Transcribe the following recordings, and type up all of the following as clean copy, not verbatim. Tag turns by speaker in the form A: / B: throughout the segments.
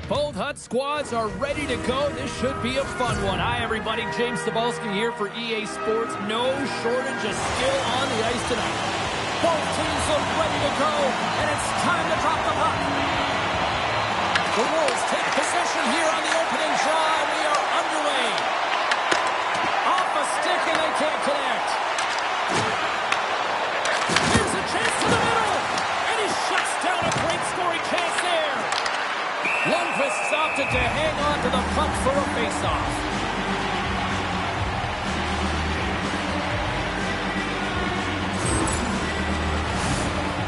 A: Both Hut squads are ready to go. This should be a fun one. Hi, everybody. James Cebulski here for EA Sports. No shortage of skill on the ice tonight. Both teams look ready to go, and it's time to drop the puck. The Wolves take possession here on the opening draw, and we are underway. Off a stick, and they can't connect. Here's a chance to the middle, and he shuts down a great scoring chance there. Lundqvist opted to hang on to the puck for a faceoff.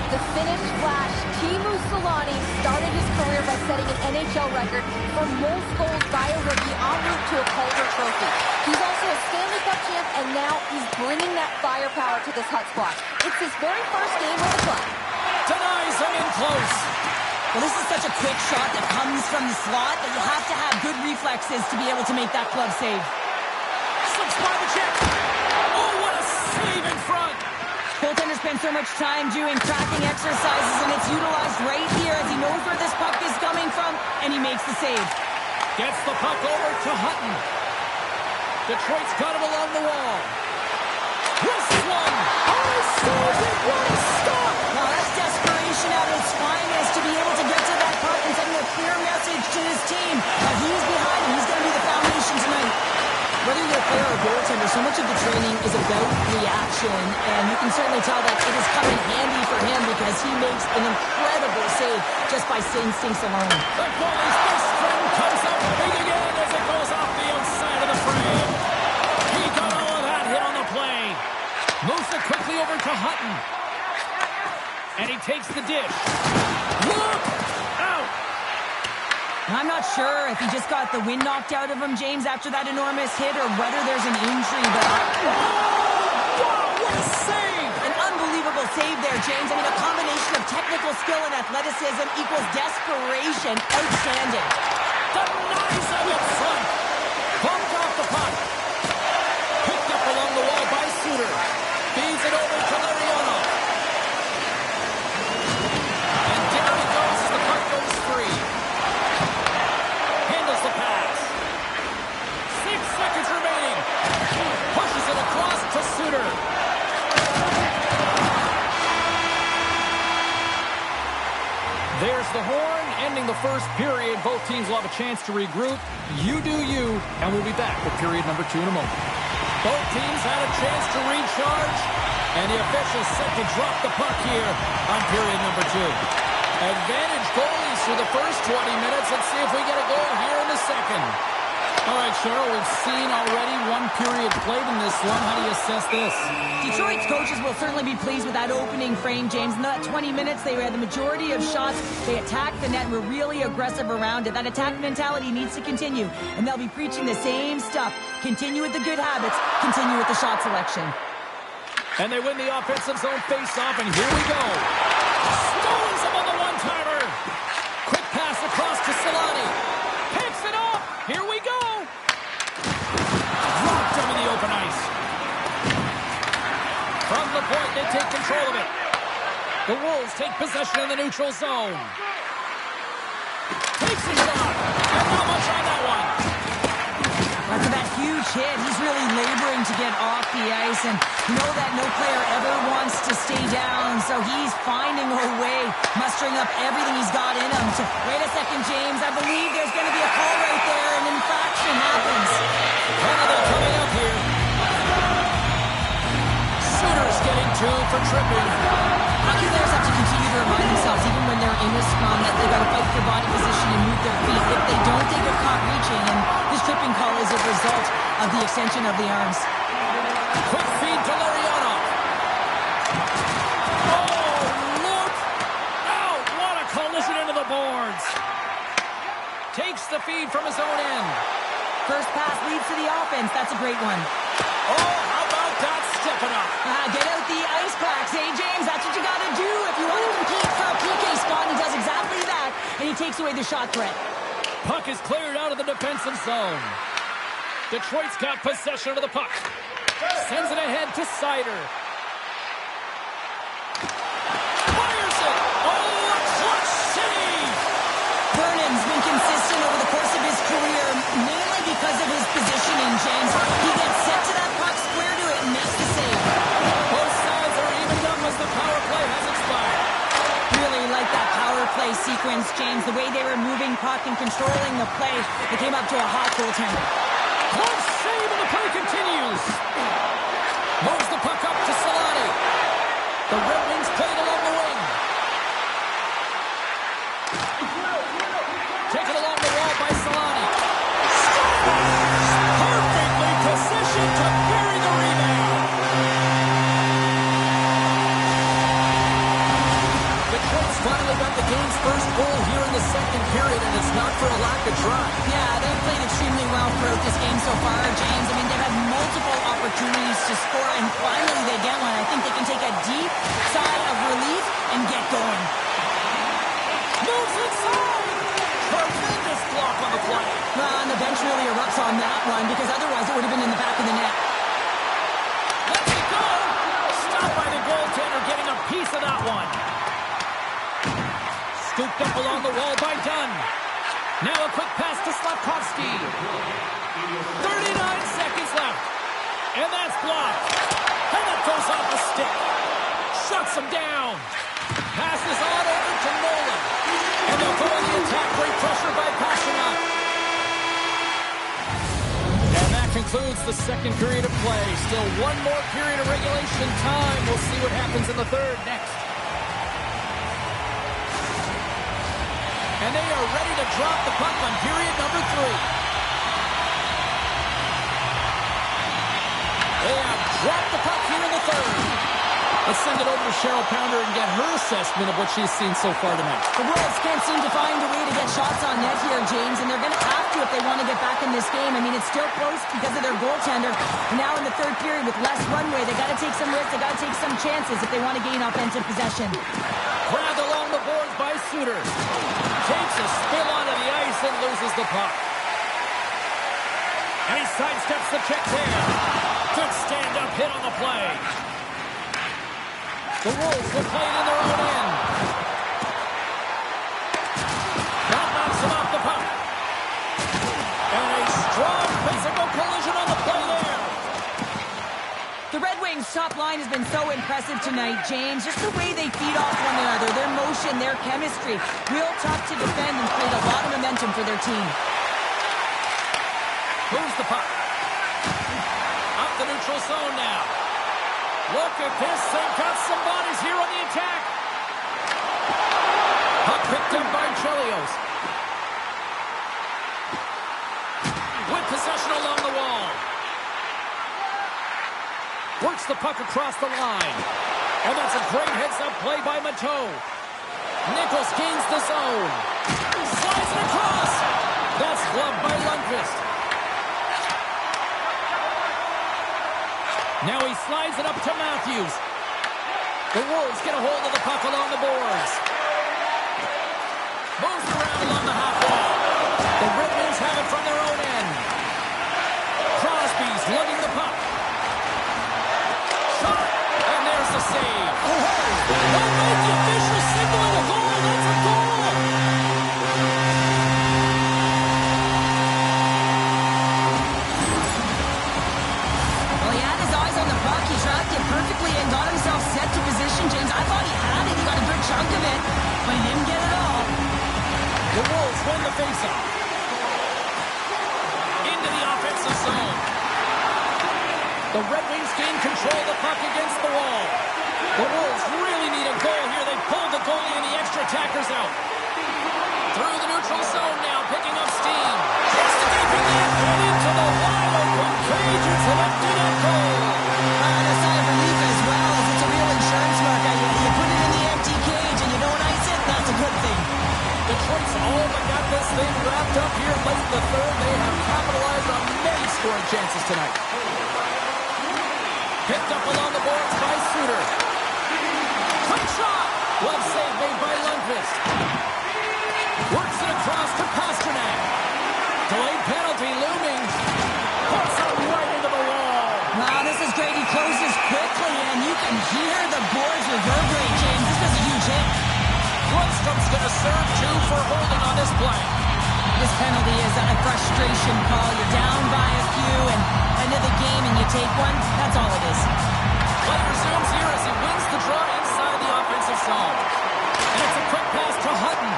B: The Finnish Flash, Teemu Selanne, started his career by setting an NHL record for most goals by a rookie en route to a Calder Trophy. He's also a Stanley Cup champ, and now he's bringing that firepower to this Hut squad. It's his very first game with the club.
A: Denies him in close.
C: Well, this is such a quick shot that comes from the slot that you have to have good reflexes to be able to make that glove save.
A: Slips by the check. Oh, what a save in front.
C: Goaltender spends so much time doing tracking exercises, and it's utilized right here as he knows where this puck is coming from, and he makes the save.
A: Gets the puck over to Hutton. Detroit's got it along the wall. Wrist one. Oh, he saved it. What a stop.
C: Now that's desperation at its finest to be able to get to that puck and send a clear message to his team. He's behind him. He's going to be the foundation tonight.
D: Whether you're a player or a goaltender, so much of the training is about reaction, and you can certainly tell that it has come in handy for him because he makes an incredible save just by instincts alone.
A: The goalie's best friend comes up big again as it goes off the outside of the frame. He got all of that hit on the play. Moves it quickly over to Hutton. And he takes the dish. Look! Out!
C: I'm not sure if he just got the wind knocked out of him, James, after that enormous hit, or whether there's an injury, but...
A: Wow, what a save!
C: An unbelievable save there, James. I mean, a combination of technical skill and athleticism equals desperation. Outstanding.
A: Denies him in front. Bumped off the puck. Picked up along the wall by Suter. Feeds it over to Larionov. And down he goes as the puck goes free. Handles the pass. 6 seconds remaining. Pushes it across to Suter. There's the horn, ending the first period. Both teams will have a chance to regroup. You do you, and we'll be back with period number 2 in a moment. Both teams had a chance to recharge, and the officials set to drop the puck here on period number 2. Advantage goalies through the first 20 minutes. Let's see if we get a goal here in the second. All right, Cheryl, we've seen already one period played in this one. How do you assess this?
C: Detroit's coaches will certainly be pleased with that opening frame, James. In that 20 minutes, they had the majority of shots. They attacked the net and were really aggressive around it. That attack mentality needs to continue, and they'll be preaching the same stuff. Continue with the good habits. Continue with the shot selection.
A: And they win the offensive zone face-off, and here we go. Stones him on the one-timer. Quick pass across to Selanne. Picks it up. Here we go. Dropped him in the open ice. From the point, they take control of it. The Wolves take possession in the neutral zone. Takes a shot. And not much on that one.
C: After that huge hit, he's really laboring to get off the ice, and you know that no player ever wants to stay down, so he's finding a way, mustering up everything he's got in him. So, wait a second, James. I believe there's going to be a call right there. An infraction happens.
A: Penalty coming up here. Suter's getting 2 for tripping.
C: Hockey players have to continue to remind themselves, even when they're in a scrum, that they've got to fight for body position and move their feet. If they don't, they get caught reaching, and this tripping call is a result of the extension of the arms.
A: Quick feed to Larionov. Oh, look out! What a collision into the boards. Takes the feed from his own end.
C: First pass leads to the offense. That's a great one.
A: Oh, how about that stepping up?
C: Get out the ice packs. Hey, James, that's what you got to do if you want to compete for a PK spot. He does exactly that, and he takes away the shot threat.
A: Puck is cleared out of the defensive zone. Detroit's got possession of the puck. Sends it ahead to Seider. Fires it. Oh, a clutch save.
C: Vernon's been consistent defense, James, the way they were moving puck and controlling the play, they came up to a hot goaltender.
A: Close save, and the play continues. Moves the puck up to Solani. The Red Wings play it along the wing. Taken along the wall by Solani. Perfectly positioned to bury the rebound. Detroit's finally got the game's first goal here in the second period, and it's not for a lack of try.
C: Yeah, they've played extremely well throughout this game so far, James. I mean, they've had multiple opportunities to score, and finally they get one. I think they can take a deep sigh of relief and get going.
A: Moves inside. Tremendous block on the play.
C: Well, and the bench really erupts on that one, because otherwise it would have been in the back of the net.
A: Let's it go. Stopped by the goaltender, getting a piece of that one. Scooped up along the wall by Dunn. Now a quick pass to Slavkovsky. 39 seconds left. And that's blocked. And that goes off the stick. Shuts him down. Passes on over to Nolan. And they'll go on the attack. Great pressure by Pasternak. And that concludes the second period of play. Still one more period of regulation time. We'll see what happens in the third next. And they are ready to drop the puck on period number 3. They have dropped the puck here in the third. Let's send it over to Cheryl Pounder and get her assessment of what she's seen so far tonight.
C: The Wolves can't seem to find a way to get shots on net here, James, and they're going to have to if they want to get back in this game. I mean, it's still close because of their goaltender. And now in the third period with less runway, they got to take some risks, they got to take some chances if they want to gain offensive possession.
A: Grabbed along the boards by Suter. Takes a spill onto the ice and loses the puck. And he sidesteps the check there. Good stand-up hit on the play. The Wolves will play it in their own end. That knocks him off the puck. And a strong physical collision on the play there.
C: The Red Wings' top line has been so impressive tonight, James. Just the way they feed off one another, their motion, their chemistry. Real tough to defend and create a lot of momentum for their team.
A: Moves the puck. Up the neutral zone now. Look at this. They've got some bodies here on the attack. Puck picked up by Chelios. With possession along the wall. Works the puck across the line. And that's a great heads-up play by Mateau. Nichols gains the zone. Slides it across. That's gloved by Lundqvist. Now he slides it up to Matthews. The Wolves get a hold of the puck along the boards. Moves around along the half wall. The Red Wings have it from their own end. Crosby's lugging the puck. Shot, and there's the save. Oh, the official signaling a goal. That's a goal.
C: Well, he had his eyes on the puck. He tracked it perfectly and got himself set to position, James. I thought he had it. He got a good chunk of it, but he didn't get it all.
A: The Wolves win the faceoff. Into the offensive zone. The Red Wings gain control of the puck against the wall. The Wolves really need a goal here. They pulled the goalie and the extra attackers out. Through the neutral zone now, picking up steam. Escaping that and into the wide open cage. It's an empty net goal.
C: And a sigh of relief as well, as it's a real insurance mark. You put it in the empty cage and you don't ice it, that's a good thing.
A: Detroit's all but got this thing wrapped up here late in the third. They have capitalized on many scoring chances tonight. Picked up along the boards by Suter. Quick shot! Glove save made by Lundqvist. Works it across to Pasternak. Delayed penalty looming. Puts it right into the wall.
C: Wow, this is great. He closes quickly, and you can hear the boards reverberate, James. This was a huge hit.
A: Lundstrom's going to serve 2 for holding on this play.
C: This penalty is a frustration call. You're down by a few, and end of the game, and you take one. That's all it is.
A: Play resumes here as he wins the draw inside the offensive zone. And it's a quick pass to Hutton.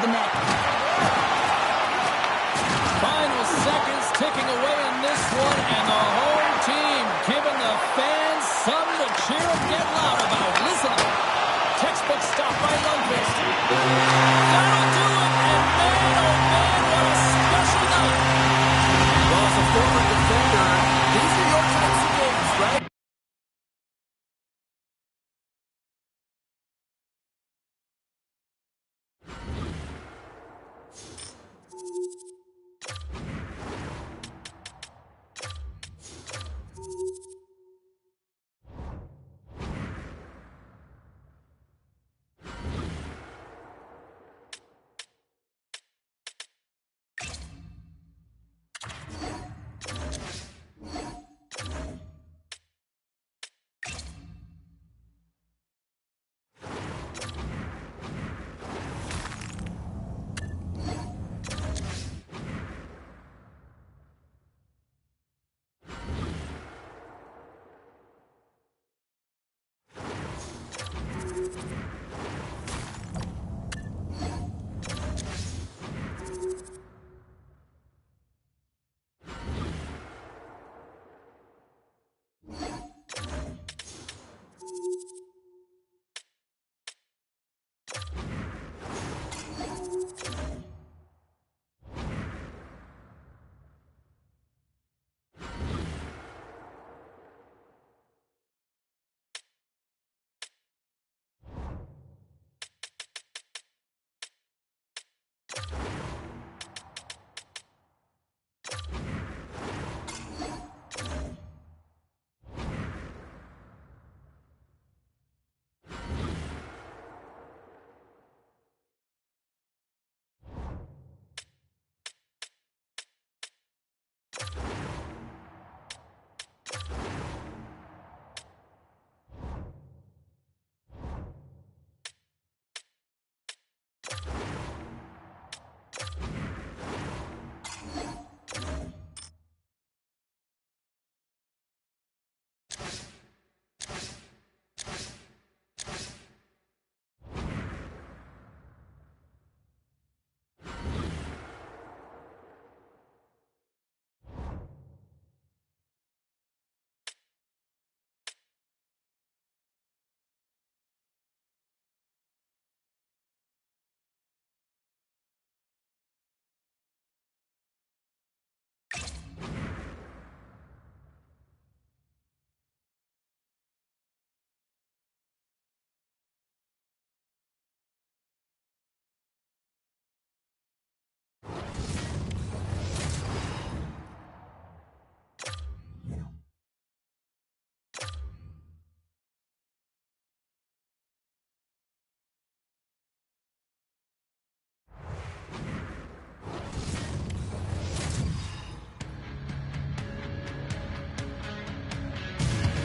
C: the net.
A: Final seconds ticking away in this one, and the home team giving the fans something to cheer and get loud about. Listen up. Textbook stop by Lundqvist. That'll do it, and man, oh man, what a special night.
E: Well, as a former defender, these are your types of games, right?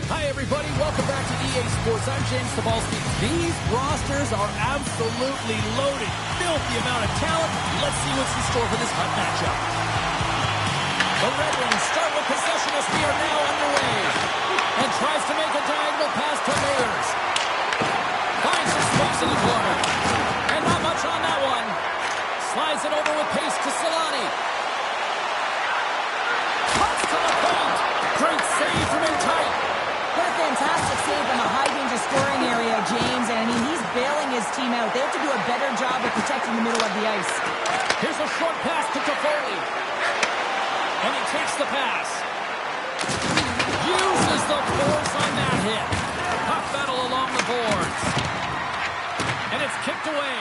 A: Hi, everybody. Welcome back to EA Sports. I'm James Cebulski. These rosters are absolutely loaded. Filthy amount of talent. Let's see what's in store for this hot matchup. The Red Wings start with possession as we are now underway. And tries to make a diagonal pass to Mayers. Finds some space in the corner. And not much on that one. Slides it over with pace to Solani. Cuts to the paint. Great save from in tight.
C: What a fantastic save from a high-danger scoring area, James. And, I mean, he's bailing his team out. They have to do a better job of protecting the middle of the ice.
A: Here's a short pass to Toffoli. And he takes the pass. Uses the force on that hit. Puck battle along the boards. And it's kicked away.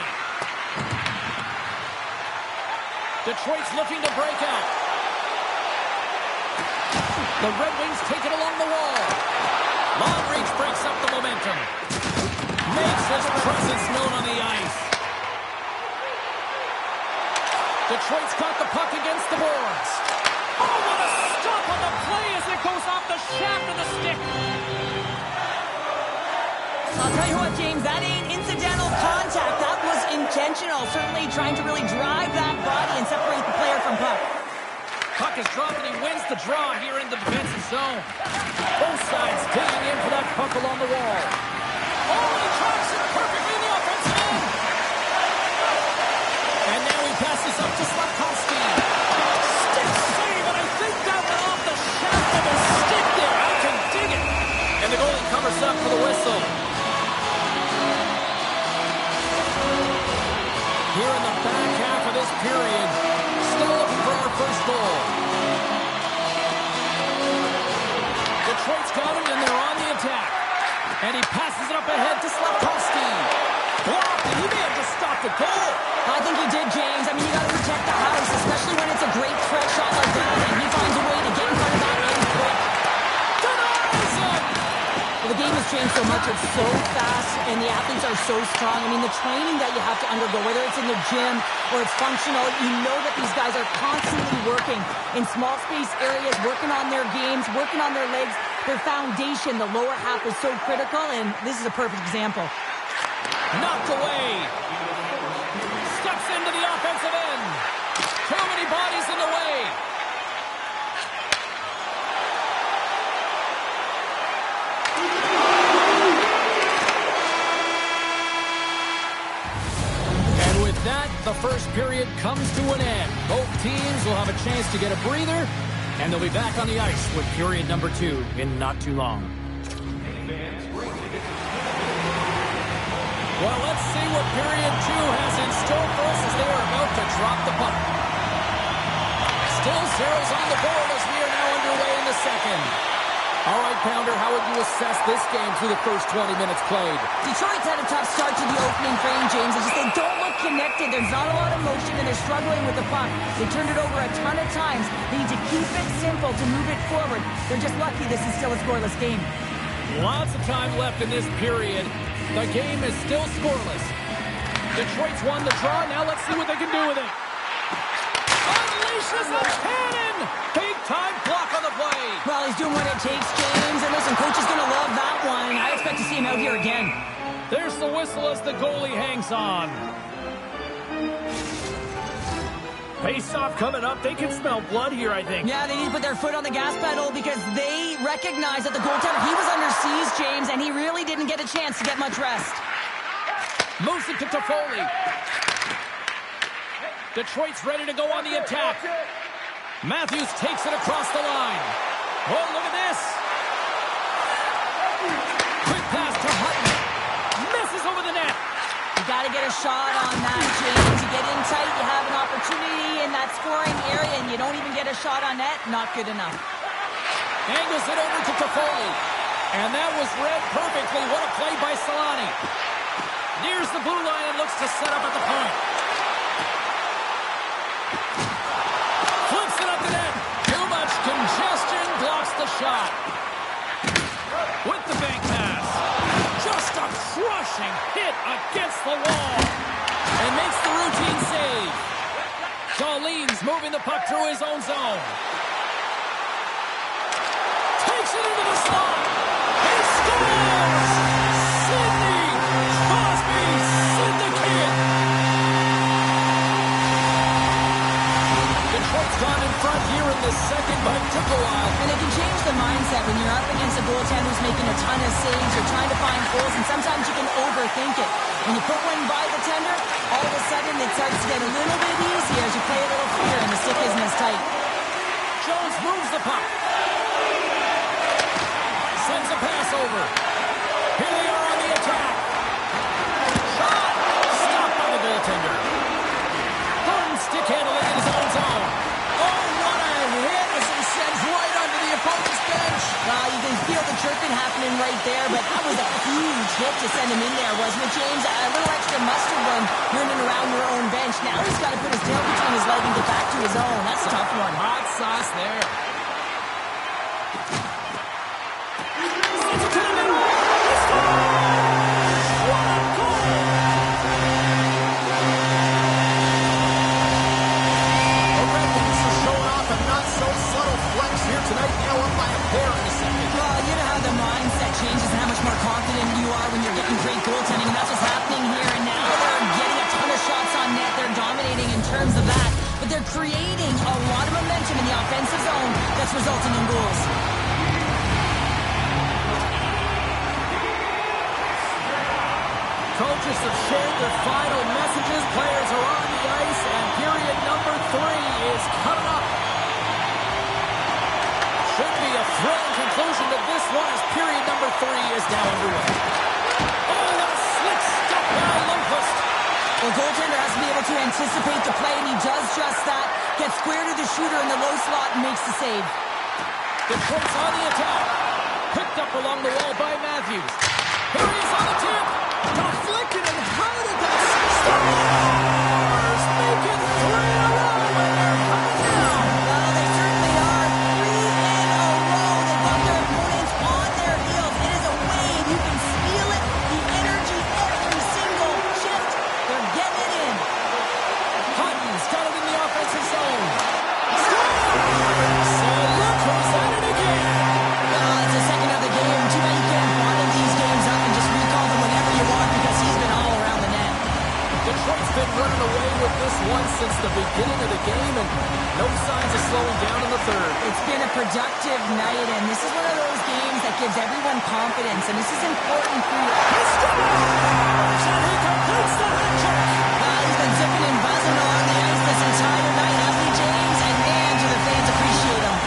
A: Detroit's looking to break out. The Red Wings take it along the wall. Long reach breaks up the momentum. Makes his presence known on the ice. Detroit's got the puck against the boards. Oh, what a stop on the play as it goes off the shaft of the stick.
C: I'll tell you what, James, that ain't incidental contact. That was intentional. Certainly trying to really drive that body and separate the player from puck.
A: Puck is dropped and he wins the draw here in the defensive zone. Both sides digging in for that puck along the wall. Oh, he drops it perfectly in the offensive end. And
D: so fast and the athletes are so strong. I mean, the training that you have to undergo, whether it's in the gym or it's functional, you know that these guys are constantly working in small space areas, working on their games, working on their legs. Their foundation, the lower half, is so critical, and this is a perfect example.
A: Knocked away. Steps into the offensive end. Too many bodies in the way. And with that, the first period comes to an end. Both teams will have a chance to get a breather, and they'll be back on the ice with period number 2 in not too long. Well, let's see what period 2 has in store for us as they are about to drop the puck. Still zeros on the board as we are now underway in the second. All right, Pounder, how would you assess this game through the first 20 minutes played?
D: Detroit's had a tough start to the opening frame, James. They don't look connected. There's not a lot of motion, and they're struggling with the puck. They turned it over a ton of times. They need to keep it simple to move it forward. They're just lucky this is still a scoreless game.
A: Lots of time left in this period. The game is still scoreless. Detroit's won the draw. Now let's see what they can do with it. Unleashes a cannon! Big-time block on the play.
D: Well, he's doing what it takes, James. And listen, coach is going to love that one. I expect to see him out here again.
A: There's the whistle as the goalie hangs on.
E: Face-off coming up. They can smell blood here, I think.
D: Yeah, they need to put their foot on the gas pedal because they recognize that the goaltender, he was under siege, James, and he really didn't get a chance to get much rest.
A: Moves it to Toffoli. Detroit's ready to go on the attack. Matthews takes it across the line. Oh, look at this. Quick pass to Hutton. Misses over the net.
D: You got to get a shot on that, James. You get in tight, you have an opportunity in that scoring area, and you don't even get a shot on net. Not good enough.
A: Angles it over to Toffoli. And that was read perfectly. What a play by Solani. Nears the blue line and looks to set up at the point. Flips it up the net. Too much congestion. Blocks the shot. With the bank pass. Just a crushing hit against the wall. And makes the routine save. Darlene's moving the puck through his own zone. Takes it into the slot. He scores! Sidney Crosby Syndicate! Detroit's gone in front here in the second, but it took a while.
D: And it can change the mindset when you're up against a goaltender who's making a ton of saves. You're trying to find holes, and sometimes you can overthink it. When you put one by the tender, all of a sudden it starts to get a little bit easier as you play a little freer and the stick isn't as tight.
A: Jones moves the puck. Sends a pass over. Here they are on the attack. Shot! Stopped by the goaltender. Thornton stick handling in his own zone. Oh, what a hit as he sends right under the opponent's bench.
D: You can feel the chirping happening right there, but that was a huge hit to send him in there, wasn't it, James? A little extra mustard when you're in and around your own bench. Now he's got to put his tail between his leg and get back to his own. That's a tough one.
A: Hot sauce there. Tonight, now up by a pair in the second.
D: Well, you know how the mindset changes and how much more confident you are when you're getting great goaltending, and that's what's happening here. And now they're getting a ton of shots on net. They're dominating in terms of that, but they're creating a lot of momentum in the offensive zone that's resulting in goals.
A: Coaches have shared their final messages. Players are on the ice, and period number 3 is coming up. Should be a thrilling conclusion to this one as period number 3 is now underway. Oh, what a slick step by Lundqvist.
D: The goaltender has to be able to anticipate the play, and he does just that. Gets square to the shooter in the low slot and makes the save.
A: Detroit's on the attack. Picked up along the wall by Matthews. Here he is on the tip. Deflected, and how did that Stars make it 3 in a row, and they're coming down.
D: Well, they certainly are. 3 in a row. They've got their opponents on their heels. It is a wave. You can feel it
E: the game, and no signs of slowing down in the third.
C: It's been a productive night, and this is one of those games that gives everyone confidence, and this is important for you.
E: He scores! And he completes the hat trick!
C: He's been zipping and buzzing along the ice this entire night, hasn't he, James? And man, do the fans appreciate him.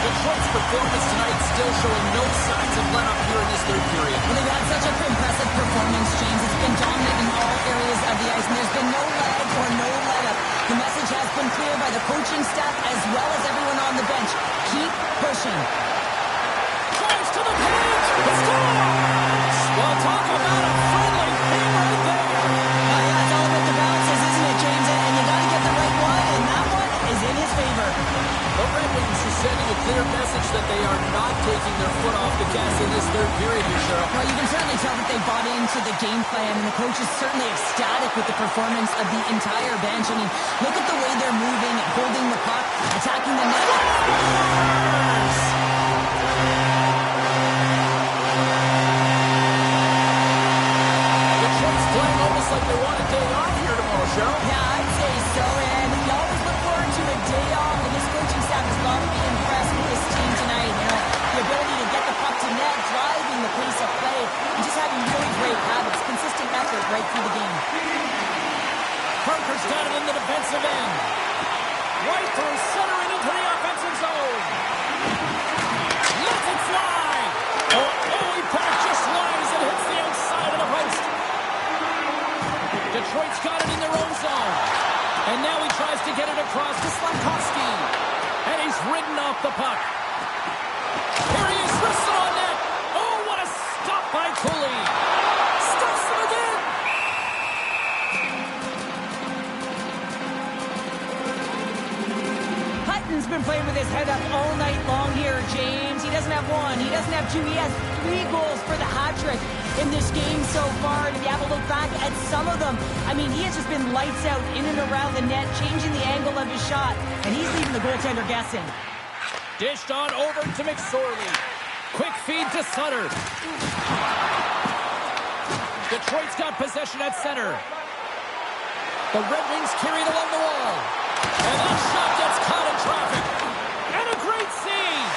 E: Detroit's performance tonight still showing no signs of let up here in this third period.
C: Well, they've had such an impressive performance, James. It's been dominant in all areas of the ice, and there's been no lag or no let-up. The message has been clear by the coaching staff as well as everyone on the bench. Keep pushing.
E: Drives to the page! He scores! Well, talk about a friendly game right there.
C: Yeah, it's all about the bounces, isn't it, James? And you got to get the right one, and that one is in his favor.
E: The Red Wings are sending a clear message that they are not taking their foot off the gas in this third period here, Cheryl.
C: Well, you can certainly tell that they bought into the game plan, and the coach is certainly ecstatic with the performance of the entire bench. I mean, look at the way they're moving, holding the puck, attacking the net.
E: Detroit's playing almost like they want a day off here tomorrow, Cheryl.
C: Yeah, I'd say so, and you always look forward to a day off, and this coaching staff has got to be impressed with this team tonight. You know, the ability to get the puck to net, driving the pace of play, and just having really great habits, consistent effort right through the game.
A: Parker's got it in the defensive end. Right through center and into the offensive zone. Lets it fly. Oh, he put it just wide as it hits the outside of the post. Detroit's got it in their own zone. And now he tries to get it across to Slavkovsky. And he's ridden off the puck. Here he is, whistle on net. Oh, what a stop by Cooley. Stuffs it again.
C: Hutton's been playing with his head up all night long here, James. He doesn't have one, he doesn't have two, he has 3 goals for the hat trick in this game so far. And if you have a look back at some of them, I mean, he has just been lights out in and around the net, changing the angle of his shot, and he's leaving the goaltender guessing.
A: Dished on over to McSorley. Quick feed to Sutter. Detroit's got possession at center. The Red Wings carry it along the wall. And that shot gets caught in traffic. And a great save.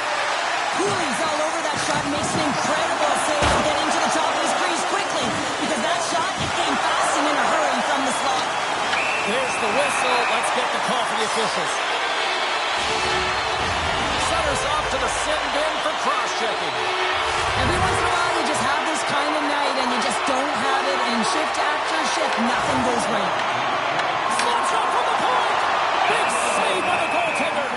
C: Cooley's all over that shot, makes an incredible save, getting to the top of his crease quickly, because that shot, it came fast and in a hurry from the slot.
A: There's the whistle. Let's get the call for the officials. Sutter's off to the sin bin for cross-checking.
C: Every once in a while, you just have this kind of night, and you just don't have it, and shift after shift, nothing goes right.
A: Slot shot from the point. Big save by the goaltender.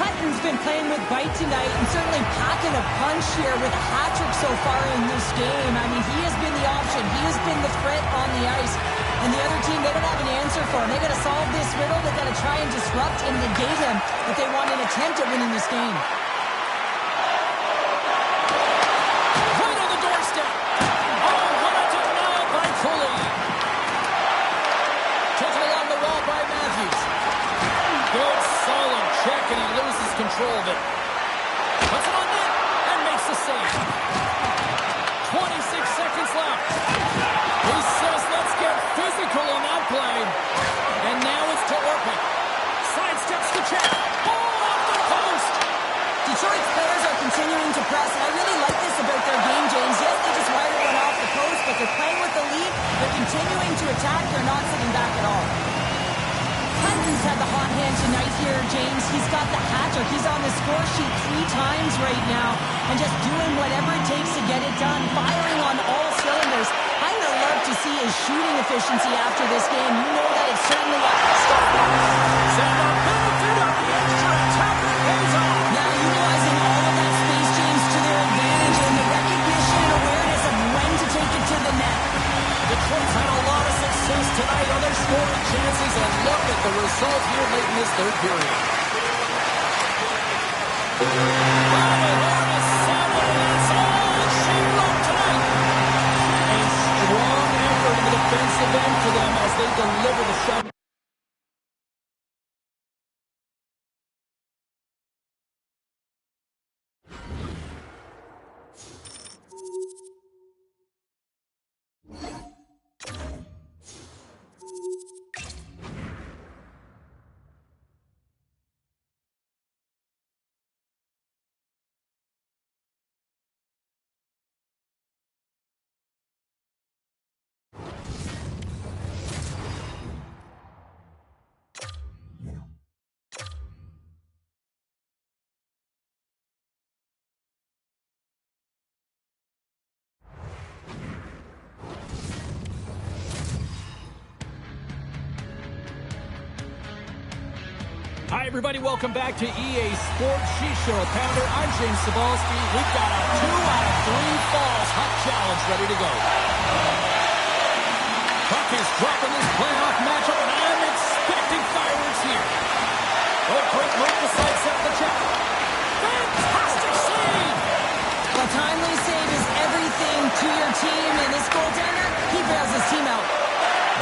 C: Hutton's been playing with bite tonight and certainly packing a punch here with a hat trick so far in this game. I mean, he has been the option. He has been the threat on the ice. And the other team, they don't have an answer for him. They got to solve this riddle. They got to try and disrupt and negate him if they want an attempt at winning this game.
A: Right on the doorstep. Oh, what a denial by Cooley. Taken along the wall by Matthews. Good, solid check, and he loses control of it. Puts it on net and makes the save. 26 seconds left. He says, let's get physical on that play. And now it's to Orpik. Sidesteps the check. Oh, off the post.
C: Detroit's players are continuing to press, and I really like this about their game, James. Yes, they just wired one off the post, but they're playing with the lead. They're continuing to attack. They're not sitting back at all. Hutton's had the hot hand tonight here, James. He's got the hat-trick. He's on the score sheet 3 times right now, and just doing whatever it takes to get it done, firing on all cylinders. I would love to see his shooting efficiency after this game. You know that it's certainly up to start.
E: And the benefit of the extra attacker pays off.
C: Yeah, utilizing all of that space, James, to their advantage, and the recognition and awareness of when to take it to the net.
E: Detroit's had a lot of success tonight on their scoring chances, and look at the result here late in this third period.
A: A strong effort in the defensive end for them as they deliver the shot. Hi, everybody. Welcome back to EA Sports She Show. Pounder, I'm James Cebulski. We've got a 2 out of 3 falls hot challenge ready to go. Puck is dropping this playoff matchup, and I'm expecting fireworks here. Oh, great move to sidestep the check. Fantastic save!
C: A timely save is everything to your team, and this goaltender, he bails his team out.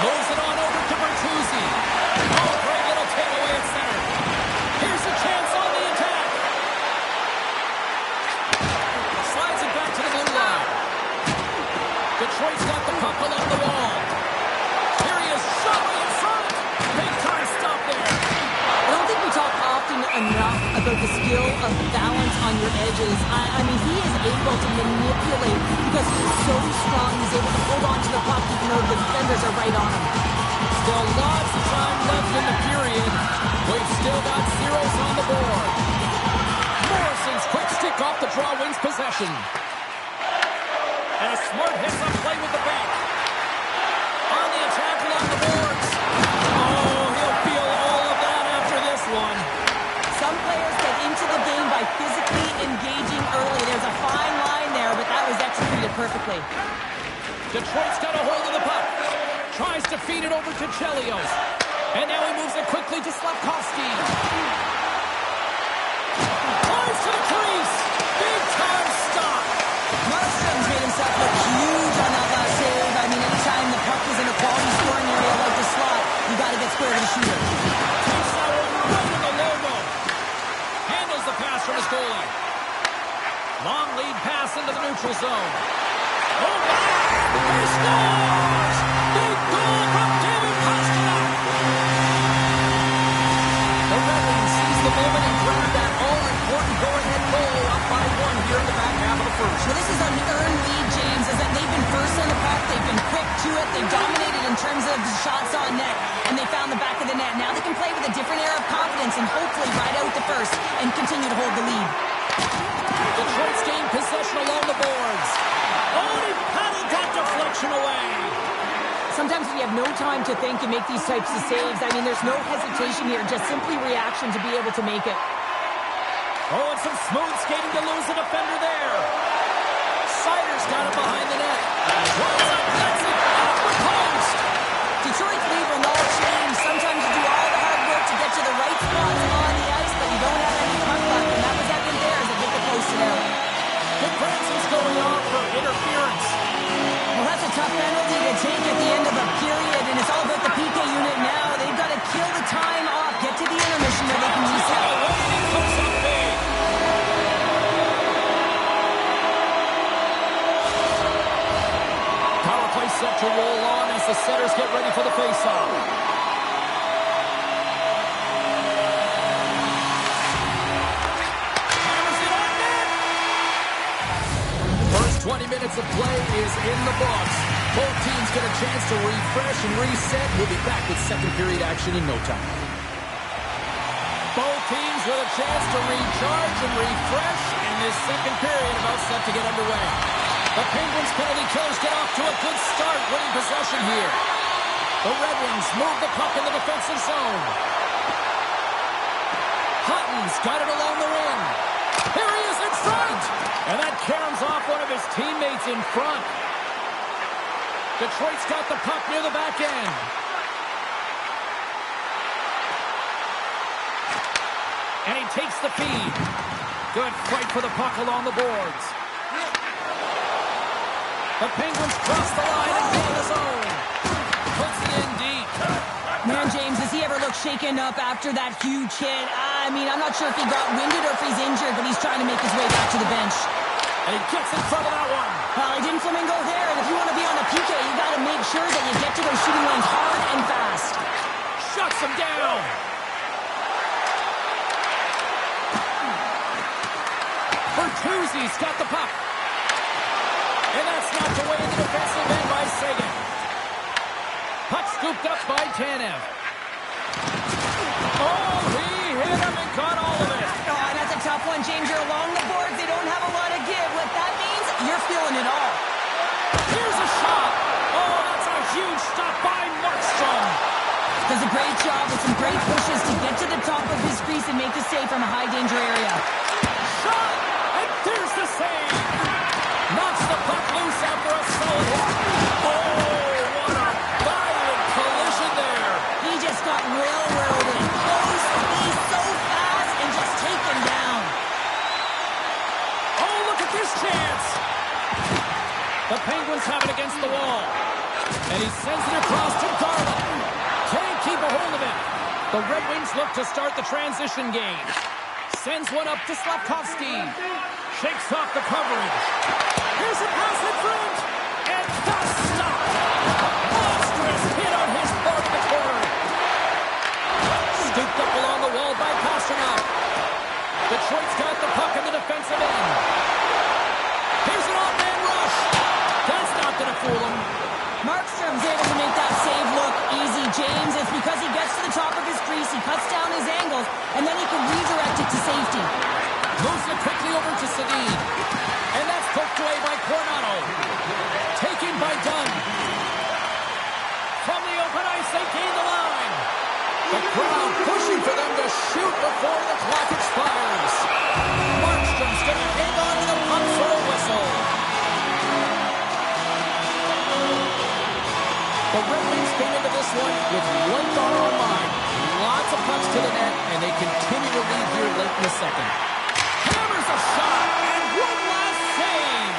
A: Moves it on over to Bertuzzi. Oh, great little takeaway at center. Here's a chance on the attack. Slides it back to the blue line. Detroit's got the puck along the wall. Here he is, shot in front. Big time stop there.
D: I don't think we talk often enough about the skill of balance on your edges. I mean, he is able to manipulate because he's so strong. He's able to hold on to the puck even though the defenders are right on him.
A: Still lots of time left in the period. We've still got zeros on the board. Morrison's quick stick off the draw wins possession. And a smart hits up play with the back. On the attack along the boards. Oh, he'll feel all of that after this one.
D: Some players get into the game by physically engaging early. There's a fine line there, but that was executed perfectly.
A: Detroit's got a hold of the puck. Tries to feed it over to Chelios. And now he moves it quickly to Slavkovsky. Flies to the crease. Big time stop.
C: Markstrom's made himself look huge on that last save. I mean, anytime the puck is in a quality scoring area like the slot, you got to get square to the shooter.
A: Takes that one right in the logo. Handles the pass from his goalie. Long lead pass into the neutral zone. Oh, wow! He scores! Big goal from David Pastrnak! The Red Wings seize the moment and grab that all-important go-ahead goal up by 1 here in the back half of the first.
C: Well, this is an earned lead, James, as that they've been first on the puck, they've been quick to it, they've dominated in terms of shots on net, and they found the back of the net. Now they can play with a different air of confidence and hopefully ride out the first and continue to hold the lead.
A: Detroit's gained possession along the boards. Oh, he paddled that deflection away.
D: Sometimes when you have no time to think and make these types of saves, I mean, there's no hesitation here, just simply reaction to be able to make it.
A: Oh, and some smooth skating to lose a defender there. Sider's got it behind the net. Rolls up, lets it off the post.
C: Detroit's lead will not change. Sometimes you do all the hard work to get to the right spots on the ice, but you don't have any puck luck, and that was evident there as they get the posted out.
A: Francis going off for interference.
C: Well, that's a tough penalty to take at the end of a period, and it's all about the PK unit now. They've got to kill the time off, get to the intermission where they can reset.
A: He comes up big. Power play set to roll on as the setters get ready for the faceoff. Hammers it on net. First 20 minutes of play is in the books. Both teams get a chance to refresh and reset. We'll be back with second period action in no time. Both teams with a chance to recharge and refresh, and this second period about set to get underway. The Penguins penalty killers get off to a good start, winning possession here. The Red Wings move the puck in the defensive zone. Hutton's got it along the wing. Here he is in front! And that caroms off one of his teammates in front. Detroit's got the puck near the back end. And he takes the feed. Good fight for the puck along the boards. The Penguins cross the line and gain the zone. Puts it in deep.
C: Man, James, does he ever look shaken up after that huge hit? I mean, I'm not sure if he got winded or if he's injured, but he's trying to make his way back to the bench.
A: And he gets in front of that one.
C: Well, he didn't flamingo there, and if you want to be on a PK, you got to make sure that you get to those shooting lanes hard and fast.
A: Shuts him down. Bertuzzi's got the puck. And that's knocked away in the defensive end by Sagan. Puck scooped up by Tanev. Oh, he hit him and caught all of it.
C: Oh, that's a tough one, James. You're along the boards. They don't have a lot of give. What that means, you're feeling it all.
A: Here's a shot. Oh, that's a huge stop by Markstrom.
C: Does a great job with some great pushes to get to the top of his and make the save from a high-danger area.
A: Shot! And there's the save! Knocks the puck loose after a solid hit. Oh, what a violent collision there!
C: He just got railroaded. Close space so fast and just taken down.
A: Oh, look at this chance! The Penguins have it against the wall. And he sends it across to Garland. Can't keep a hold of it. The Red Wings look to start the transition game. Sends one up to Slafkovsky. Shakes off the coverage. Here's a pass in front. And the stop. Monstrous hit on his part in the corner. Scooped up along the wall by Pasternak. Detroit's got the puck in the defensive end. Here's an off-man rush. That's not going to fool him.
C: Markstrom's able to make that save look easy, James. It's because he gets to the top of his crease, he cuts down his angles, and then he can redirect it to safety.
A: Moves it quickly over to Sedin. And that's poked away by Coronado. Taken by Dunn. From the open ice, they gain the line. The crowd pushing for them to shoot before the clock expires. Markstrom's going to hang on to the puck for a whistle. The Red Wings came into this one with one thought on mind. Lots of pucks to the net, and they continue to lead here late in the second. Hammers a shot, and one last save.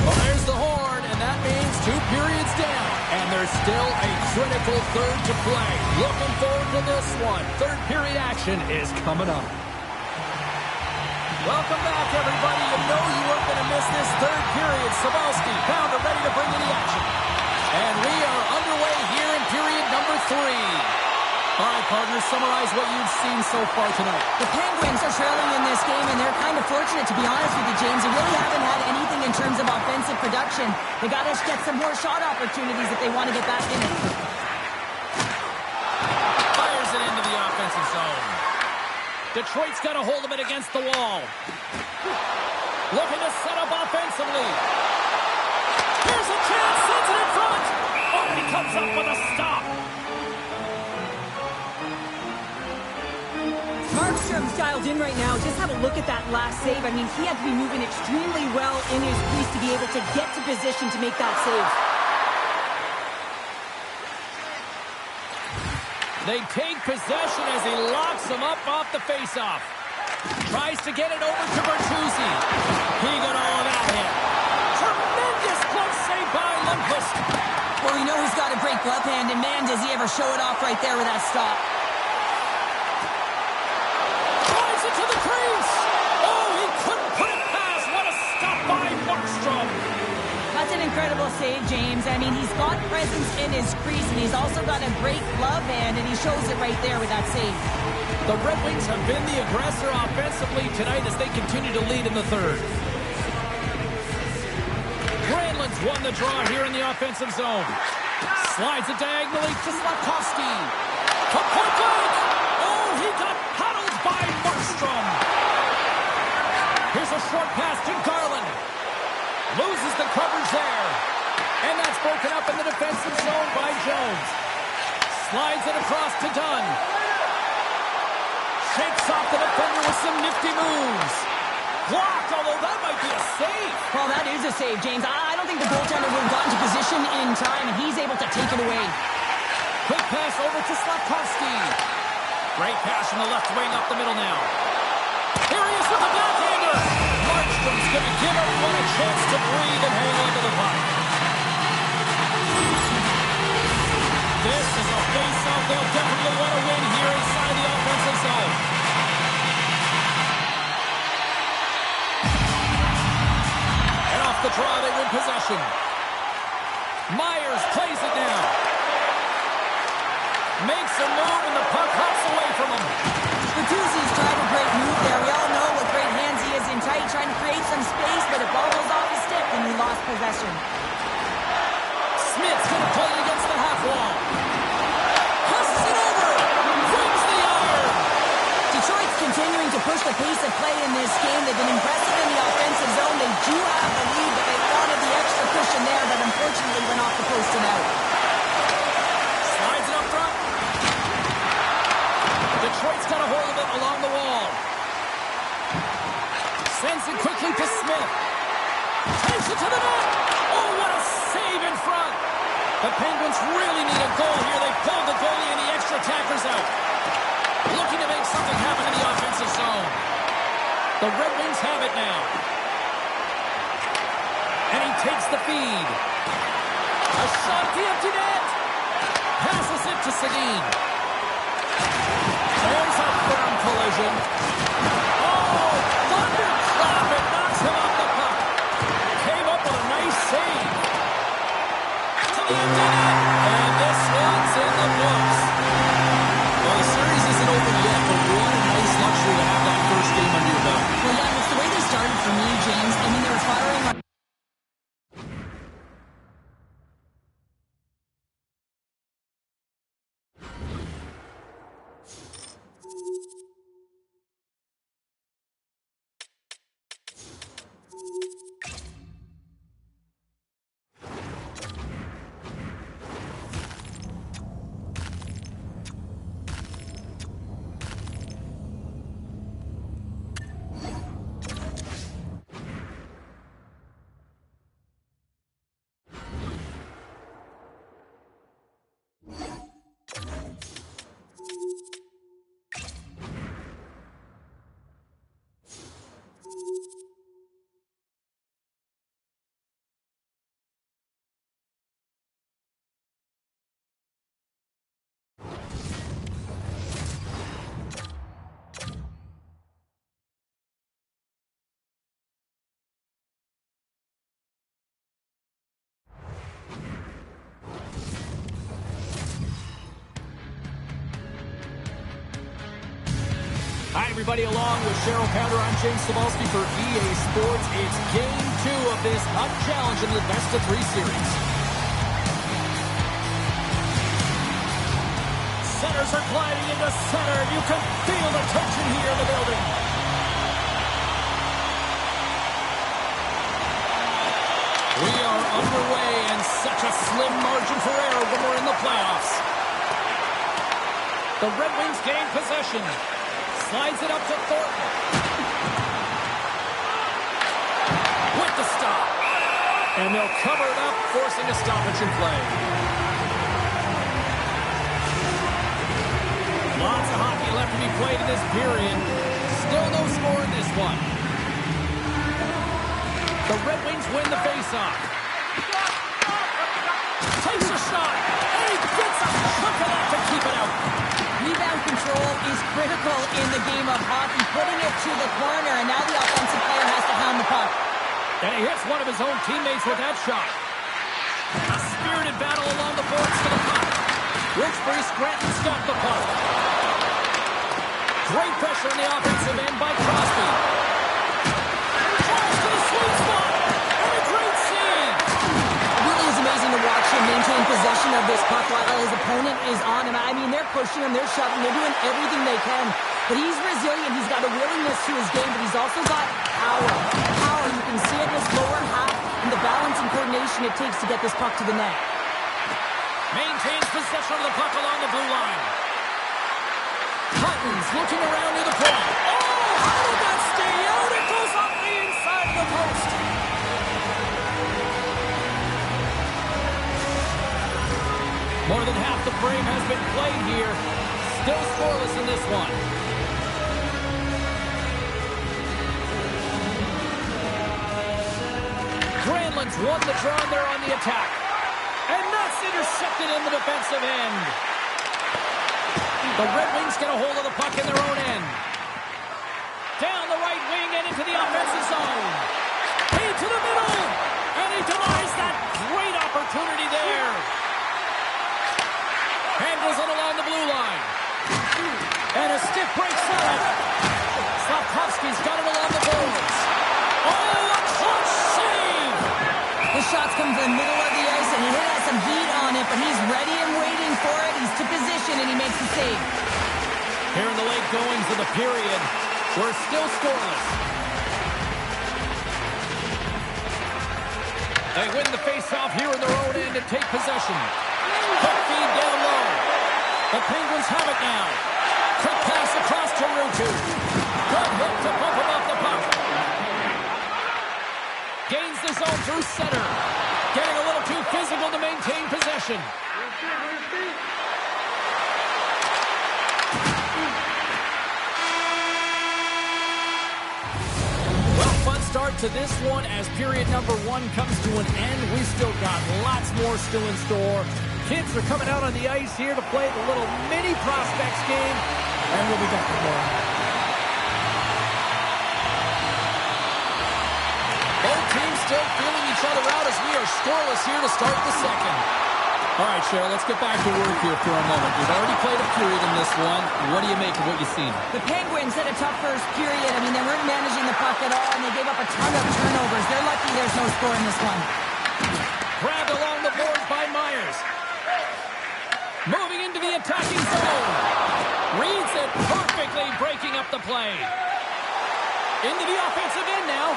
A: Well, there's the horn, and that means 2 periods down. And there's still a critical third to play. Looking forward to this one. Third period action is coming up. Welcome back, everybody. You know you weren't going to miss this third period. Sabalski, Pounder ready to bring in the action. And we are underway here in period number 3. All right, partners, summarize what you've seen so far tonight.
C: The Penguins are trailing in this game, and they're kind of fortunate, to be honest with you, James. They really haven't had anything in terms of offensive production. They got to get some more shot opportunities if they want to get back in it.
A: Fires it into the offensive zone. Detroit's got a hold of it against the wall. Looking to set up offensively. Here's a chance, sends it in front. Oh, he comes up with a stop.
D: Markstrom's dialed in right now. Just have a look at that last save. I mean, he had to be moving extremely well in his crease to be able to get to position to make that save.
A: They take possession as he locks him up off the faceoff. Tries to get it over to Bertuzzi. He got all of that hit. Tremendous close save by Lundqvist.
C: Well, we know he's got a great glove hand, and man, does he ever show it off right there with that stop.
A: Drives it to the crease. Oh, he couldn't put it past. What a stop by Markstrom.
C: That's an incredible save, James. I mean, he's got presence in his crease, and he's also got a great glove hand, and he shows it right there with that save.
A: The Red Wings have been the aggressor offensively tonight as they continue to lead in the third. Granlund's won the draw here in the offensive zone. Slides it diagonally to Slafkovsky. To point blank. Oh, he got paddled by Markstrom. Here's a short pass to Garland. Loses the coverage there. And that's broken up in the defensive zone by Jones. Slides it across to Dunn. Shakes off the defender with some nifty moves. Blocked, although that might be a save.
C: Well, that is a save, James. I don't think the goaltender would have gotten to position in time, and he's able to take it away.
A: Quick pass over to Slafkovsky. Great pass from the left wing up the middle now. Here he is with the backhander. Markstrom's going to give everyone a chance to breathe and hang on to the puck. This is a face-off they'll definitely want to win here inside the offensive zone. And off the draw, they win possession. Myers plays it now. Makes a move, and the puck hops away from him.
C: Bertuzzi's tried a great move there. We all know what great hands he is in tight, trying to create some space, but it ball goes off his stick, and he lost possession.
A: Smith's going to play it against the half wall. Passes it over. Brings the iron.
C: Detroit's continuing to push the pace of play in this game. They've been impressive in the offensive zone. They do have the lead, but they wanted the extra cushion there, but unfortunately went off the post and out.
A: Slides it up front. Detroit's got a hold of it along Sends it quickly to Smith. Takes it to the net. Oh, what a save in front. The Penguins really need a goal here. They pulled the goalie and the extra attackers out. Looking to make something happen in the offensive zone. The Red Wings have it now. And he takes the feed. A shot to the empty net. Passes it to Sedin. There's a firm collision. Oh, thunderclap. It knocks him off the puck. Came up with a nice save. To the empty net. And this one's in the books. Well, the series isn't over yet, but what a nice luxury to have that first game under your belt.
C: Well, yeah, it's the way they started for me, James. I mean, they were firing on...
A: Hi, everybody. Along with Cheryl Powder, I'm James Cebulski for EA Sports. It's Game 2 of this unchallenged in the best-of-3 series. Centers are gliding into center. You can feel the tension here in the building. We are underway, and such a slim margin for error when we're in the playoffs. The Red Wings gain possession. Slides it up to Thornton. With the stop. And they'll cover it up, forcing a stoppage in play. Lots of hockey left to be played in this period. Still no score in this one. The Red Wings win the faceoff. Takes a shot. And he gets a chunk of that to keep it out.
C: Rebound control is critical in the game of hockey, putting it to the corner, and now the offensive player has to hound the puck.
A: And he hits one of his own teammates with that shot. A spirited battle along the boards for the puck. Wilkes-Barre Scranton stopped the puck. Great pressure in the offensive end by Crosby. Tries to the sweet spot. And a great save.
C: It really is amazing to watch him maintain possession of this puck while his opponent is on him. I mean, they're pushing him, they're shoving, they're doing everything they can. But he's resilient. He's got a willingness to his game, but he's also got power. Power, you can see it in his lower half and the balance and coordination it takes to get this puck to the net.
A: Maintains possession of the puck along the blue line. Hutton's looking around near the point. Oh, how did that stay out? It goes off the inside of the post. More than half the frame has been played here. Still scoreless in this one. Granlund's won the draw, and they're on the attack. And that's intercepted in the defensive end. The Red Wings get a hold of the puck in their own end. Down the right wing and into the offensive zone. Feed to the middle. And he denies that great opportunity there. Handles it along the blue line. And a stiff break set. Slafkovsky's got it along the boards. Oh, a clutch save.
C: The shots come from the middle of the ice, and he has some heat on it, but he's ready and waiting for it. He's to position, and he makes the save.
A: Here in the late goings of the period, we're still scoreless. They win the face-off here in their own end and take possession. Quick feed down low. The Penguins have it now. Quick pass across to Rutu. Good hit to bump him off the puck. zone through center. Getting a little too physical to maintain possession. Well, fun start to this one as period number 1 comes to an end. We've still got lots more still in store. Kids are coming out on the ice here to play the little mini prospects game, and we'll be back with more. Both teams still feeling each other out as we are scoreless here to start the second. All right, Cheryl, let's get back to work here for a moment. We've already played a period in this one. What do you make of what you've seen?
C: The Penguins had a tough first period. I mean, they weren't managing the puck at all, and they gave up a ton of turnovers. They're lucky there's no score in this one.
A: Grabbed along the boards by Myers. Moving into the attacking zone. Reads it perfectly, breaking up the play. Into the offensive end now.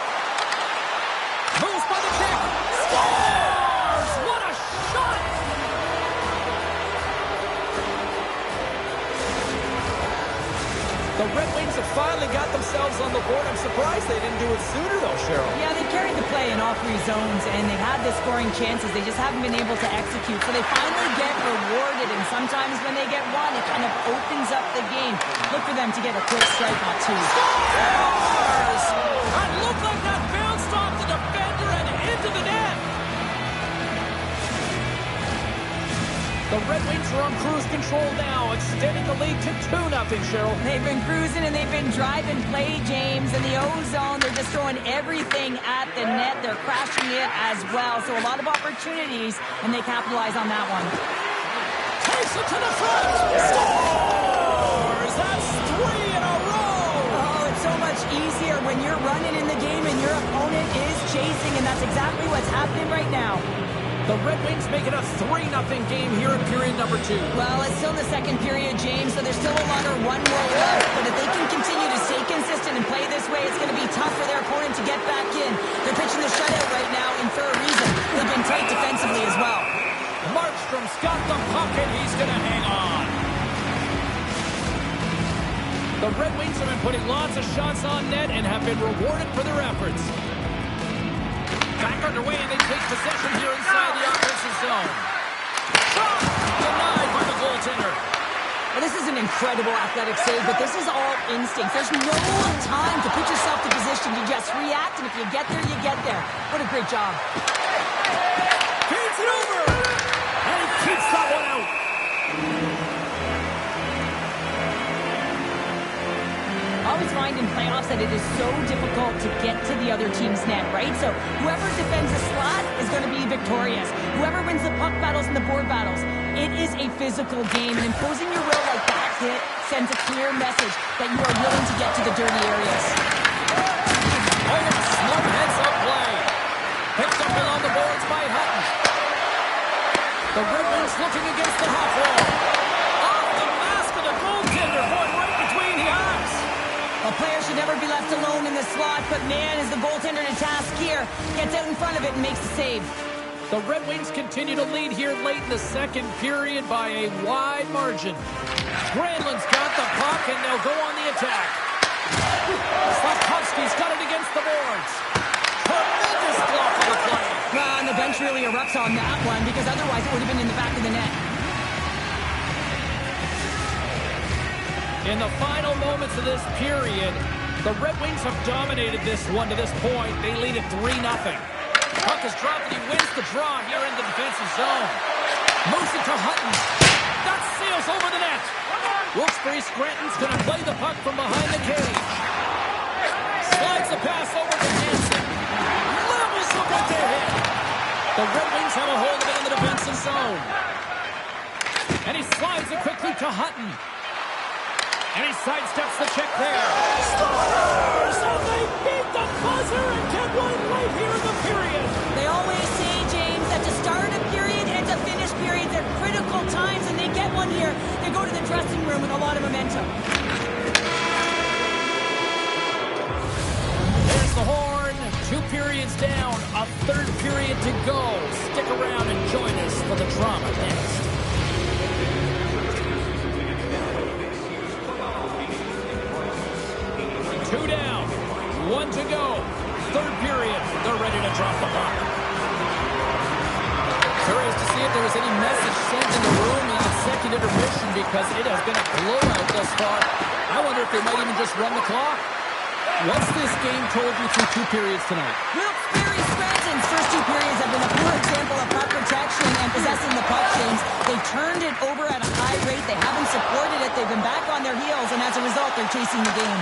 A: Moves by the check. Scores! What a shot! The Red Wings have finally got themselves on the board. I'm surprised they didn't do it sooner, though, Cheryl.
C: Yeah, they carried the play in all 3 zones, and they've had the scoring chances. They just haven't been able to execute. So they finally get rewarded, and sometimes when they get one, it kind of opens up the game. Look for them to get a quick strike on 2.
A: Scores! It looked like that bounced off the defender and into the net. The Red Wings are on cruise control now, extending the lead to 2-0, Cheryl.
C: They've been cruising and they've been driving play, James. In the O-zone, they're just throwing everything at the net. They're crashing it as well. So a lot of opportunities, and they capitalize on that one.
A: Takes it to the front. Scores! That's 3 in a row.
C: Oh, it's so much easier when you're running in the game and your opponent is chasing, and that's exactly what's happening right now.
A: The Red Wings make it a 3-0 game here in period number 2.
C: Well, it's still the second period, James, so there's still a lot of one more left. But if they can continue to stay consistent and play this way, it's going to be tough for their opponent to get back in. They're pitching the shutout right now, and for a reason. They've been tight defensively as well.
A: Markstrom's got the puck, and he's going to hang on. The Red Wings have been putting lots of shots on net and have been rewarded for their efforts. Back underway, and they take possession here inside the offensive zone. Shot! Denied by the goaltender.
C: Well, this is an incredible athletic save, but this is all instinct. There's no time to put yourself to position. You just react, and if you get there, you get there. What a great job.
A: Feeds it over! And he keeps that one out.
C: I always find in playoffs that it is so difficult to get to the other team's net, right? So whoever defends a slot is going to be victorious. Whoever wins the puck battles and the board battles, it is a physical game. And imposing your will like that hit sends a clear message that you are willing to get to the dirty areas.
A: Oh, yeah, smart heads-up play. Picked up along the boards by Hutton. The Red Wings looking against the half wall. Off the mask of the goaltender, going right between the eyes.
C: A player should never be left alone in the slot, but man, is the goaltender to task here. Gets out in front of it and makes the save.
A: The Red Wings continue to lead here late in the second period by a wide margin. Granlund's got the puck, and they'll go on the attack. Slavkovsky's got it against the boards. Tremendous block on the play.
C: Well, and the bench really erupts on that one, because otherwise it would have been in the back of the net.
A: In the final moments of this period, the Red Wings have dominated this one to this point. They lead it 3-0. Puck is dropped, and he wins the draw here in the defensive zone. Moves it to Hutton. That sails over the net. Wilkes-Barre Scranton's going to play the puck from behind the cage. Slides the pass over to Hansen. Levels the puck to hit. The Red Wings have a hold of it in the defensive zone. And he slides it quickly to Hutton. And he sidesteps the check there. Scores! And they beat the buzzer and get one right here in the period.
C: They always say, James, that to start a period and to finish periods are critical times, and they get one here. They go to the dressing room with a lot of momentum.
A: There's the horn. 2 periods down. A 3rd period to go. Stick around and join us for the drama next. Two down, 1 to go. 3rd period. They're ready to drop the puck. message sent in the room in the second intermission because it has been a blowout thus far. I wonder if they might even just run the clock. What's this game told you through 2 periods tonight?
C: Wilkes-Barre Scranton's first 2 periods have been a poor example of puck protection and possessing the puck, James. They've turned it over at a high rate. They haven't supported it. They've been back on their heels, and as a result, they're chasing the game.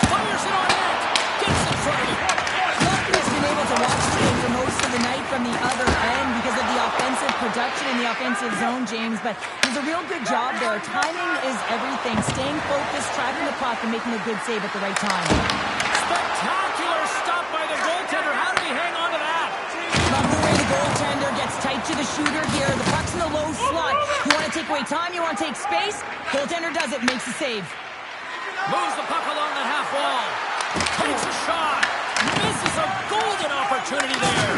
E: Fires it on net. Gets in front of it.
C: Lundqvist's been able to watch the game for most of the night from the other end because of the offensive production in the offensive zone, James. But there's a real good job there. Timing is everything. Staying focused, tracking the puck, and making a good save at the right time.
E: Spectacular stop by the goaltender. How did he hang on to that?
C: Love the way the goaltender gets tight to the shooter here. The puck's in the low slot. You want to take away time, you want to take space. Goaltender does it, makes the save.
E: Moves the puck along the half wall. Takes a shot. Misses a golden opportunity there.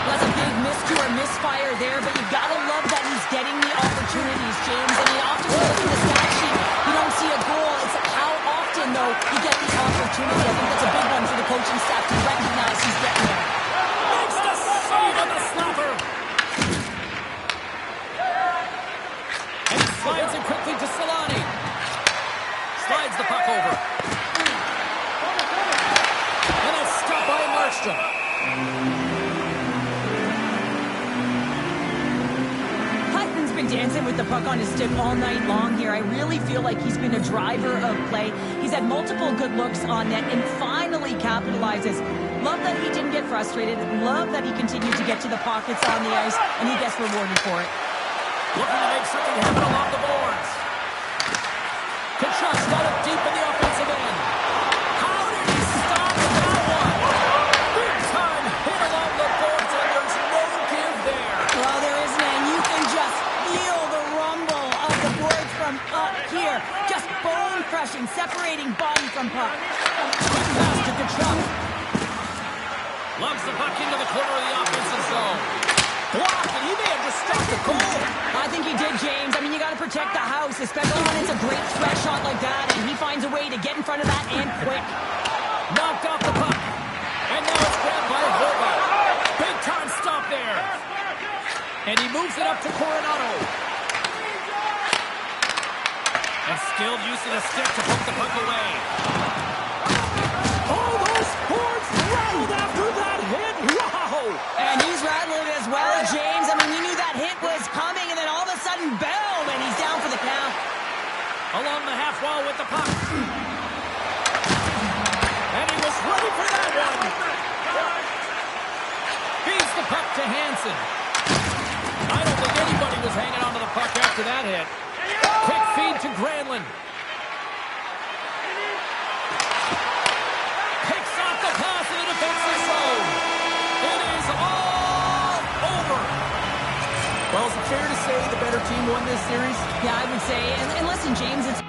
C: That's a big miscue or misfire there, but you gotta love that he's getting the opportunities, James. And you often look in the stat sheet, you don't see a goal. It's how often, though, you get the opportunity. I think that's a big one for the coaching staff to recognize he's getting there.
E: Makes the save of the slapper.
A: And he slides it quickly to Solani. Slides the puck over. And that's stopped by Markstrom.
C: Hutton's been dancing with the puck on his stick all night long here. I really feel like he's been a driver of play. He's had multiple good looks on net and finally capitalizes. Love that he didn't get frustrated. Love that he continued to get to the pockets on the ice, and he gets rewarded for it.
E: Looking to make something happen along the boards.
A: Kachuk's got it deep in the offensive end.
E: How did he stop that one? Big time hit along the boards, and there's no give there.
C: Well, there isn't, and you can just feel the rumble of the boards from up here. Just bone-crushing, separating body from puck.
A: Quick pass to Kachuk.
E: Lugs the puck into the corner of the offensive zone.
A: Blocked, and he may have just stopped the goal.
C: I think he did, James. I mean, you got to protect the house, especially when it's a great threat shot like that, and he finds a way to get in front of that and quick.
A: Knocked off the puck. And now it's grabbed by Horvat. Big time stop there. And he moves it up to Coronado.
E: And skilled use of the stick to poke the puck away.
A: Oh, those boards rattled after that hit. Wow.
C: And he's rattling as well, James. I mean, you knew that hit was coming, and then all of a sudden, boom, and he's down for the count.
E: Along the half wall with the puck. And he was ready for that one.
A: Feeds the puck to Hansen. I don't think anybody was hanging onto the puck after that hit. Quick feed to Granlund. Picks off the pass in the defensive zone. It is all over. Well, is it fair to say the better team won this series?
C: Yeah, I would say. And listen, James, it's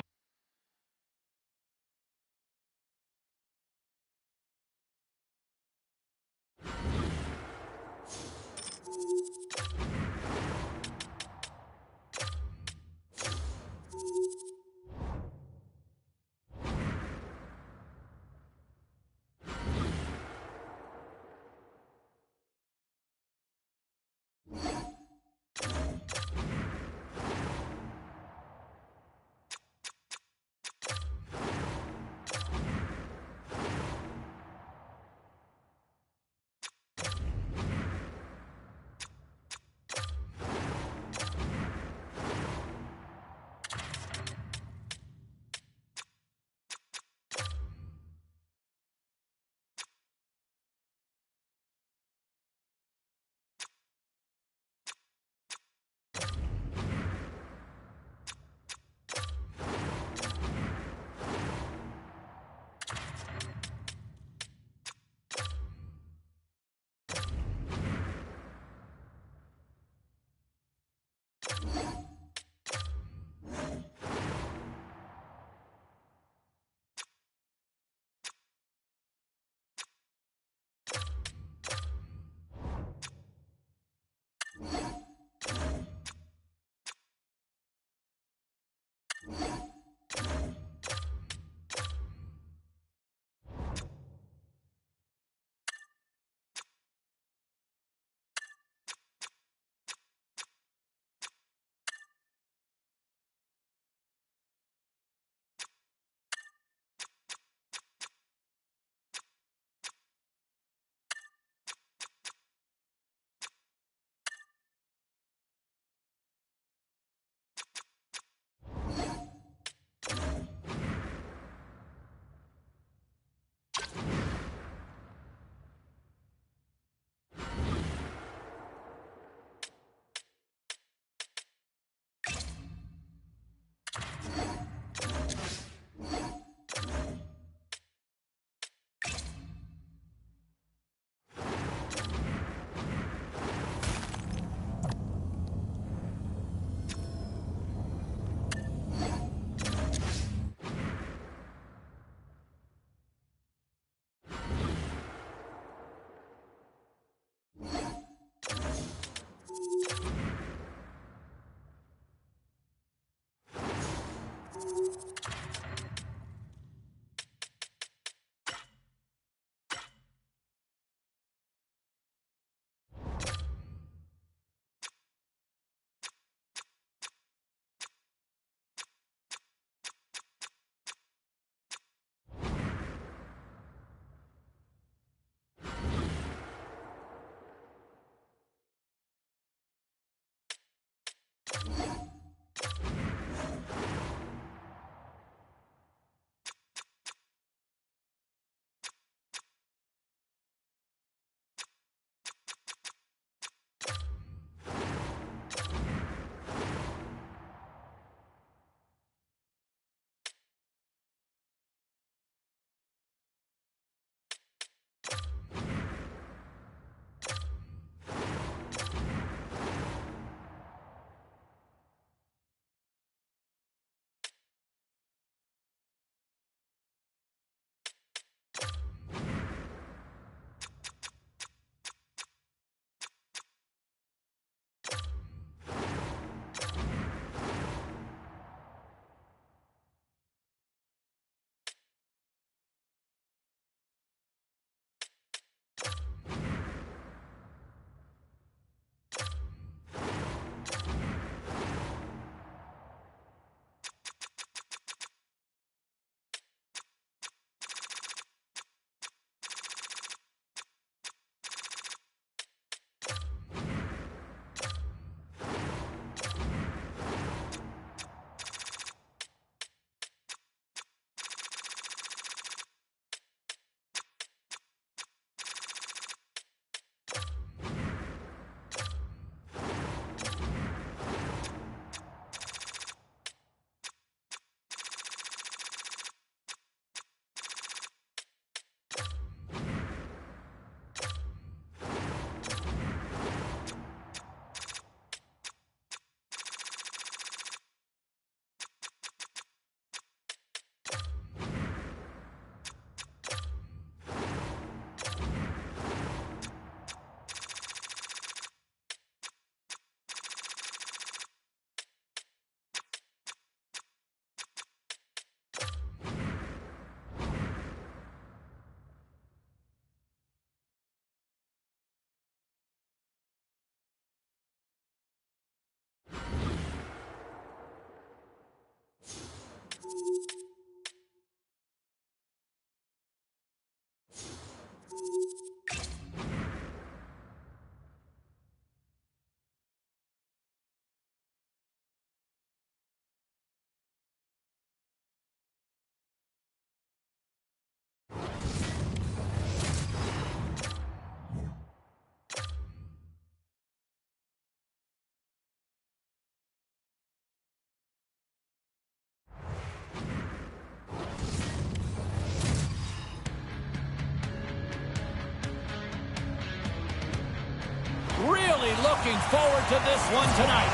E: looking forward to this one tonight.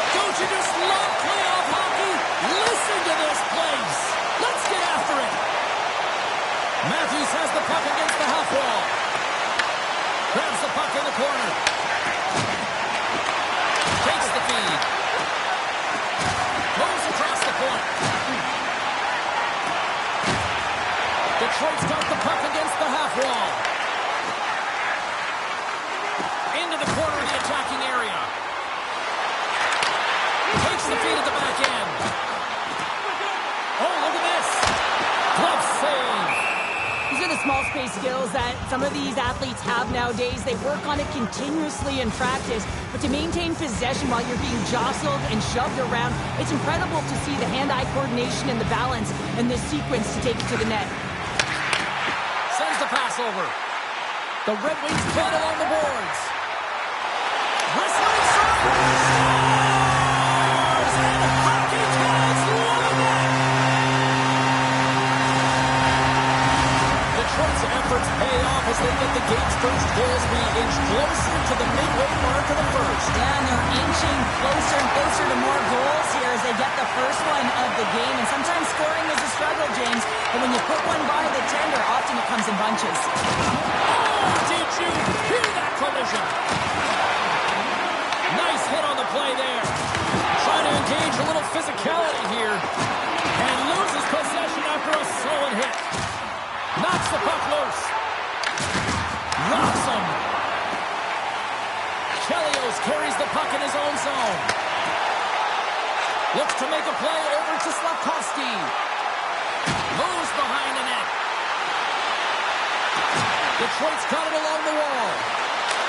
E: Don't you just love playoff hockey? Listen to this place. Let's get after it. Matthews has the puck against the half wall. Grabs the puck in the corner. Takes the feed. Moves across the point. Detroit's got the puck against the half wall. Into the corner of the attacking area. Takes the feed at the back end. Oh, look at this. Glove save.
D: These are the small space skills that some of these athletes have nowadays. They work on it continuously in practice, but to maintain possession while you're being jostled and shoved around, it's incredible to see the hand-eye coordination and the balance in this sequence to take it to the net.
E: Sends the pass over. The Red Wings put it on the boards. Wrestling serve. Detroit's efforts pay off as they get the game's first goals be inched closer to the midway mark of the first.
C: Yeah, and they're inching closer and closer to more goals here as they get the first one of the game. And sometimes scoring is a struggle, James. But when you put one by the tender, often it comes in bunches.
E: Oh, did you hear that collision? Nice hit on the play there. Trying to engage a little physicality here. And loses possession after a solid hit. Knocks the puck loose. Rocks him. Chelios carries the puck in his own zone. Looks to make a play over to Slafkovsky. Moves behind the net. Detroit's got it along the wall.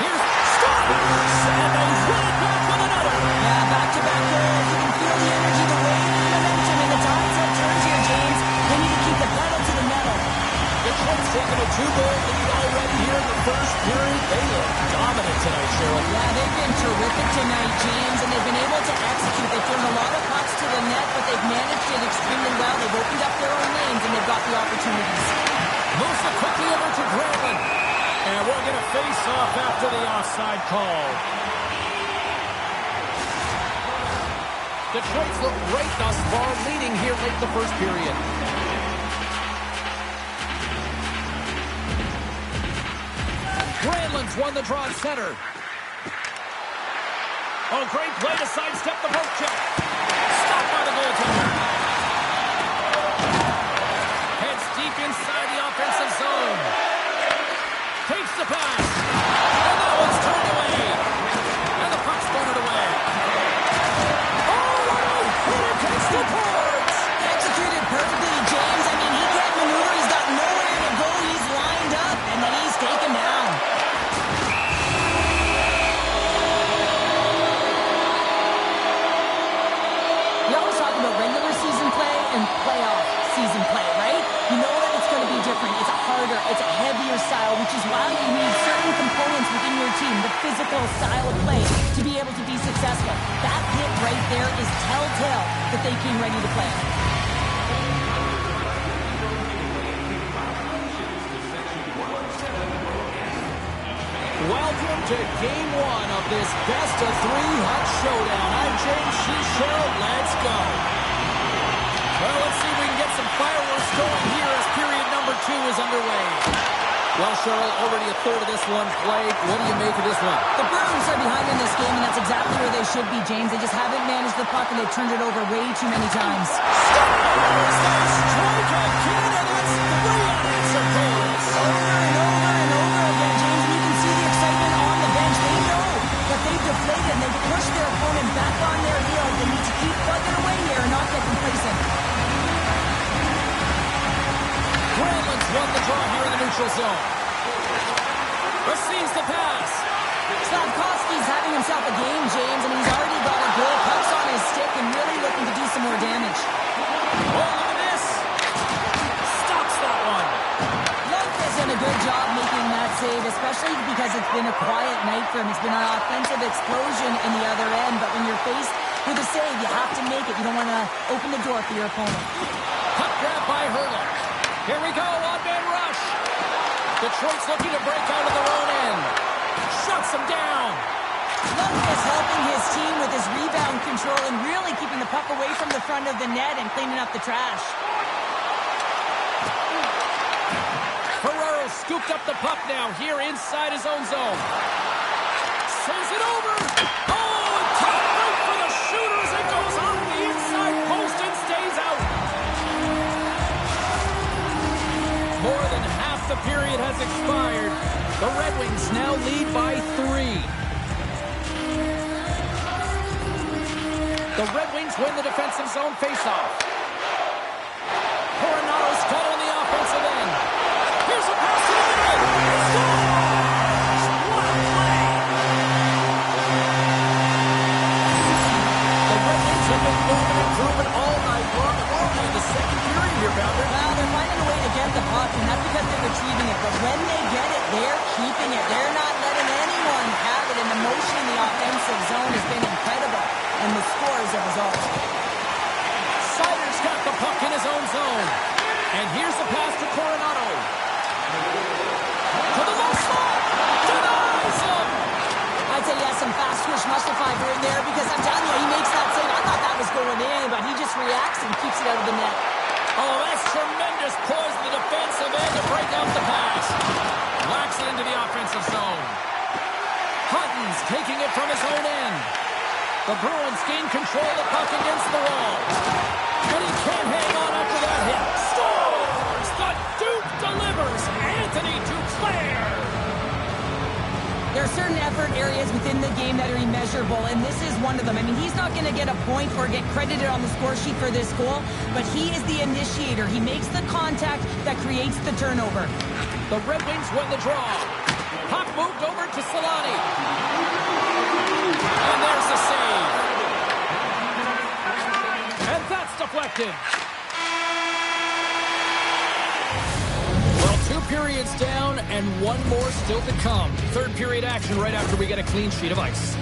E: Here's Stars. And they win it back with another.
C: Yeah, back-to-back goals. You can feel the energy, the weight, the momentum, and the tides have turned here, James. They need to keep the pedal to the metal.
E: Detroit's taken a 2-goal lead already here in the first period. They look dominant tonight, Cheryl.
C: Yeah, they've been terrific tonight, James, and they've been able to execute. They've thrown a lot of pucks to the net, but they've managed it extremely well. They've opened up their own lanes, and they've got the opportunities.
E: Moves it quickly over to Granlund. And we'll get a face-off after the offside call. Detroit's looked great thus far, leading here late the first period. Granlund's won the draw at center. Oh, great play to sidestep the poke check. Stopped by the goaltender. Heads deep inside the offensive zone. Takes the pass. And that one's turned away. And the puck's bunted away. Oh, what a hit against the boards.
C: Executed perfectly, James. I mean, he can't maneuver. He's got nowhere to go. He's lined up, and then he's taken down.
D: We always talk about regular season play and playoff season play, right? You know that it's going to be different. It's a harder, it's a heavier style, which is why you need certain components within your team, the physical style of play, to be able to be successful. That hit right there is telltale that they came ready to play.
E: Welcome to Game 1 of this best-of-3 Hut Showdown. I'm James, she's Cheryl. Let's go. Well, let's see if we can get some fireworks going here as period number 2 is underway. Well, Cheryl, already a third of this one played. What do you make of this one?
C: The Bruins are behind in this game, and that's exactly where they should be, James. They just haven't managed the puck, and they've turned it over way too many times.
E: Stars! They strike again, and that's 3 unanswered goals.
C: Over and over and over again, James, and you can see the excitement on the bench. They know that they've deflated, and they've pushed their opponent back on their heels. They need to keep plugging away here and not get complacent.
E: Granlund's won the draw here in the neutral zone. Receives the pass.
C: Slafkovsky's having himself a game, James. I mean, he's already got a goal, pucks on his stick, and really looking to do some more damage.
E: Oh, look at this. Stops that one.
C: Love has done a good job making that save, especially because it's been a quiet night for him. It's been an offensive explosion in the other end, but when you're faced with a save, you have to make it. You don't want to open the door for your opponent.
E: Puck grab by Hurley. Here we go, one-man rush.
A: Detroit's looking to break out of their own end. Shuts them down.
C: Lundqvist helping his team with his rebound control and really keeping the puck away from the front of the net and cleaning up the trash.
A: Ferraro scooped up the puck now here inside his own zone. Sends it over. Oh, and top right for the shooters. It goes off the inside post and stays out. More than half the period has expired. The Red Wings now lead by 3. The Red Wings win the defensive zone faceoff. Coronado's got on the offensive end. Here's a pass to the middle. He scores! What a play! The Red Wings have been moving and grooving all night long. Only in the second period here, Bounder.
C: Well, they're finding a way to get the puck, and that's because they're retrieving it. But when they get it, they're keeping it. They're not letting anyone have it, and the motion in the offensive zone has been incredible. And the score is a result.
A: Sider's got the puck in his own zone. And here's the pass to Coronado. To the low slot. Denies him.
C: I'd say, yes, some fast twitch muscle fiber in there because I'm telling you, he makes that save. I thought that was going in, but he just reacts and keeps it out of the net.
A: Oh, that's tremendous poise in the defensive end to break out the pass. Whacks it into the offensive zone. Hutton's taking it from his own end. The Bruins gain control of the puck against the wall. And he can't hang on after that hit. Scores! The Duke delivers. Anthony Duclair.
C: There are certain effort areas within the game that are immeasurable, and this is one of them. I mean, he's not going to get a point or get credited on the score sheet for this goal, but he is the initiator. He makes the contact that creates the turnover.
A: The Red Wings win the draw. Puck moved over to Solani. And there's the save. And that's deflected. Well, 2 periods down and 1 more still to come. Third period action right after we get a clean sheet of ice.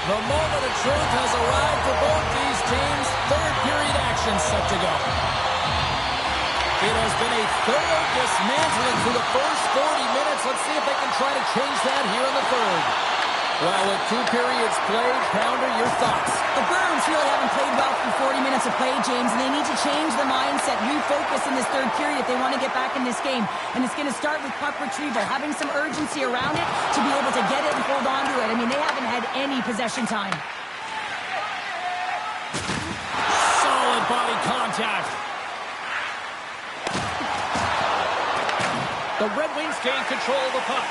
A: The moment of truth has arrived for both these teams. Third period action set to go. It has been a thorough dismantling through the first 40 minutes. Let's see if they can try to change that here in the third. Well, with 2 periods played, Pounder, your thoughts?
C: The Bruins really haven't played well through 40 minutes of play, James, and they need to change the mindset, refocus in this third period if they want to get back in this game. And it's going to start with puck retrieval, having some urgency around it to be able to get it and hold on to it. I mean, they haven't had any possession time.
A: Solid body contact. The Red Wings gain control of the puck.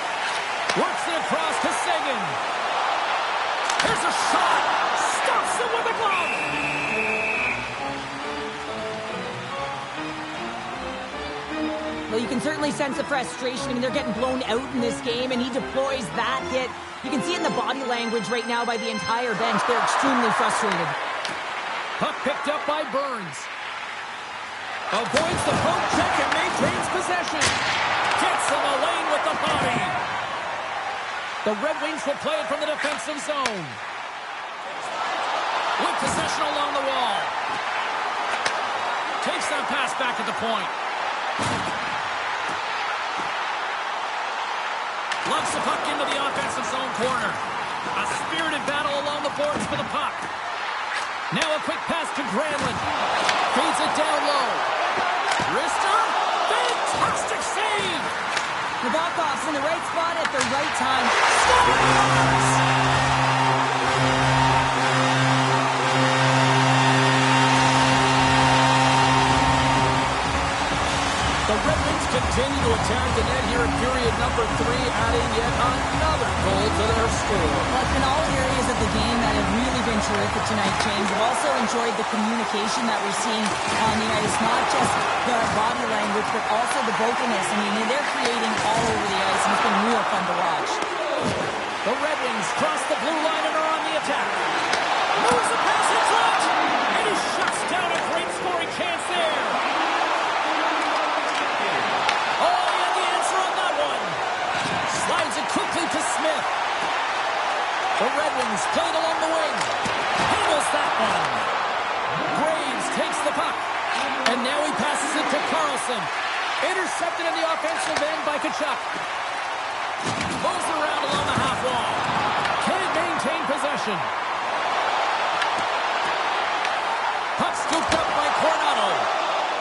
A: Works it across to Seguin. Here's a shot. Stops it with a glove.
C: Well, you can certainly sense the frustration. I mean, they're getting blown out in this game, and he deploys that hit. You can see it in the body language right now by the entire bench. They're extremely frustrated.
A: Puck picked up by Burns. Avoids the poke check and maintains possession. Gets him a lane with the body. The Red Wings will play it from the defensive zone. With possession along the wall. Takes that pass back at the point. Lugs the puck into the offensive zone corner. A spirited battle along the boards for the puck. Now a quick pass to Granlund. Feeds it down low. Rister. Fantastic save.
C: Nabokov's in the right spot at the right time.
A: Scores! The Red Wings continue to attack the net here in period number 3, adding yet another goal to their score.
C: Well, it's been all areas of the game that have really been terrific tonight, James. I've also enjoyed the communication that we're seeing on the ice, not just the body language, but also the vocalness. I mean, they're creating all over the ice, and it's been real fun to watch.
A: The Red Wings cross the blue line and are on the attack. Moves the pass in front, and he shuts down a great scoring chance there. Slides it quickly to Smith. The Carlson. Intercepted in the offensive end by Tkachuk. Moves around along the half wall. Can't maintain possession. Puck scooped up by Coronado.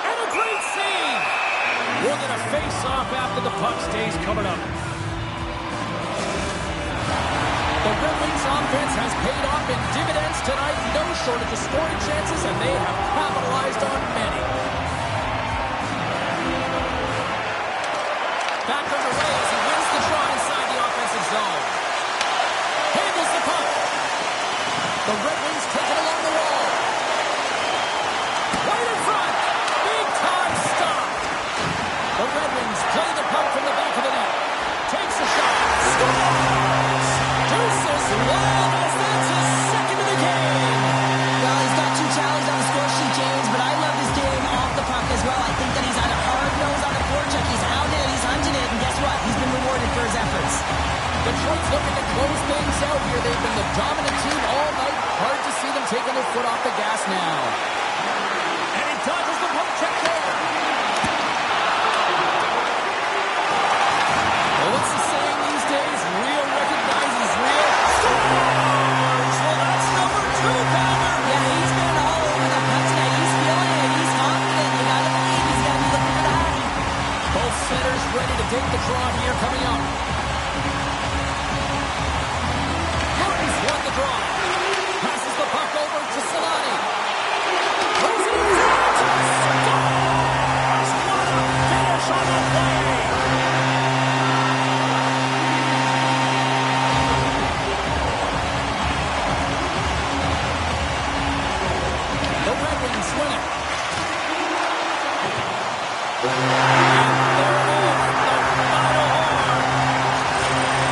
A: And a great save. More than a face-off after the puck stays covered up. The Red Wings offense has paid off in dividends tonight. No shortage of scoring chances, and they have capitalized on many. Back underway as he wins the draw inside the offensive zone. Handles the puck. The Red Wings take it along the wall. Right in front. Big time stop. The Red Wings play the puck from the back of the net. Takes a shot. Scores! Deuces wild as that's his second of the game.
C: Well, he's got 2 tallies on the score sheet, James, but I love his game off the puck as well. I think that he's on a hard nose on the forecheck. He's hounding it, he's hunting it, and guess what? He's been rewarded for his efforts.
A: Detroit's looking to close things out here. They've been the dominant team all night. Hard to see them taking their foot off the gas now. And he dodges the puck check there. Well, what's the saying these days? Real recognizes real. Scores! Well, that's number 2, Palmer.
C: Yeah, he's been all over the puck tonight. He's feeling it. He's confident. You gotta believe he's gotta be looking for the hockey.
A: Both centers ready to take the draw here coming up. Martin's won the draw. Passes the puck over to Solani. Throws it in front. Scores! What a finish on the play! The Red Wings win it. And there it is, the final horn.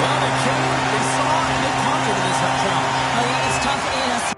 A: Well, they came, they saw, and they conquered in this challenge.
C: Oh, yeah, it's tough in a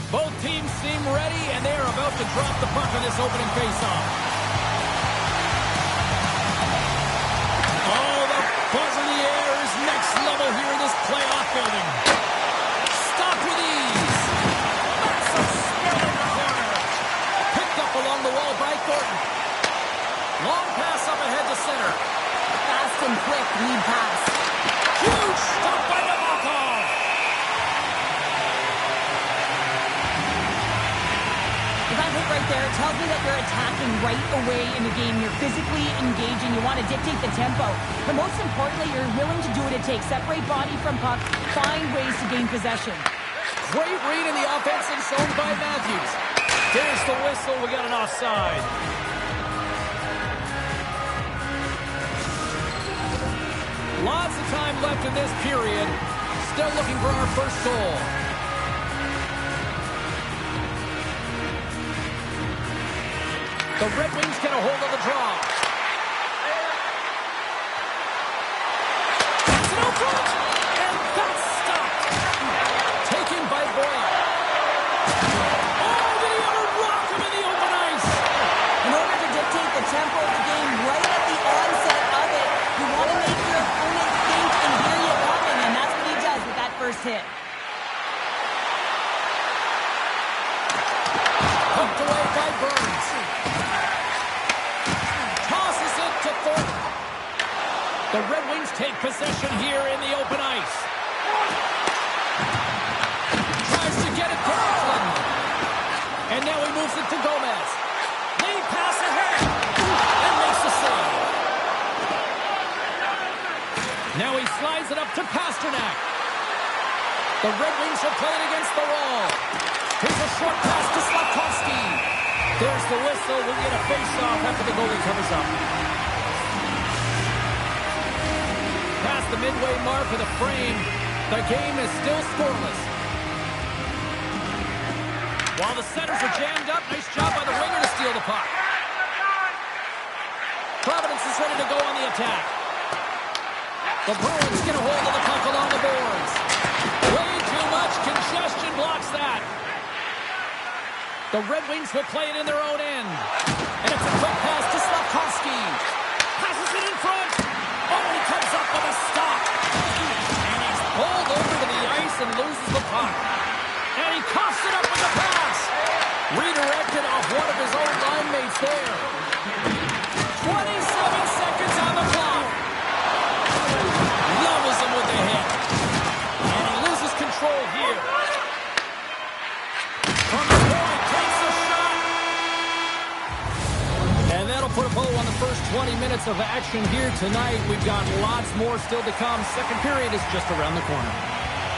A: Both teams seem ready, and they are about to drop the puck on this opening faceoff. Oh, the buzz in the air is next level here in this playoff building. Stopped with ease. Massive spin in the corner. Picked up along the wall by Thornton. Long pass up ahead to center.
C: Fast and quick lead pass.
A: Huge stop by Nabokov.
C: Right there, it tells me that you're attacking right away in the game. You're physically engaging. You want to dictate the tempo. But most importantly, you're willing to do what it takes. Separate body from puck. Find ways to gain possession.
A: Great read in the offensive zone by Matthews. There's the whistle. We got an offside. Lots of time left in this period. Still looking for our first goal. The Red Wings get a hold of the draw. It's an open, and that's stopped. Taken by Boyle. Oh, did he ever rock him in the open ice?
C: In order to dictate the tempo of the game right at the onset of it, you want to make your opponent think and hear you coming, and that's what he does with that first hit.
A: Hooked away by Burns. The Red Wings take possession here in the open ice. Tries to get it to Eklund. And now he moves it to Gomez. Lead pass ahead. And makes the save. Now he slides it up to Pasternak. The Red Wings are playing against the wall. Here's a short pass to Slafkovsky. There's the whistle. We'll get a face-off after the goalie covers up. Past the midway mark of the frame, the game is still scoreless. While the centers are jammed up, nice job by the winger to steal the puck. Providence is ready to go on the attack. The Bruins get a hold of the puck along the boards. Way too much congestion blocks that. The Red Wings will play it in their own end. And it's a quick pass to Slafkovsky. Passes it in front. Oh, he comes up with a stop. And he's pulled over to the ice and loses the puck. And he coughs it up with the pass. Redirected off one of his own line mates there. 27 seconds on the clock. Levels him with the hit. And he loses control here. From the point, takes a shot. And that'll put a bow on the first 20 minutes of action here tonight. We've got lots more still to come. Second period is just around the corner.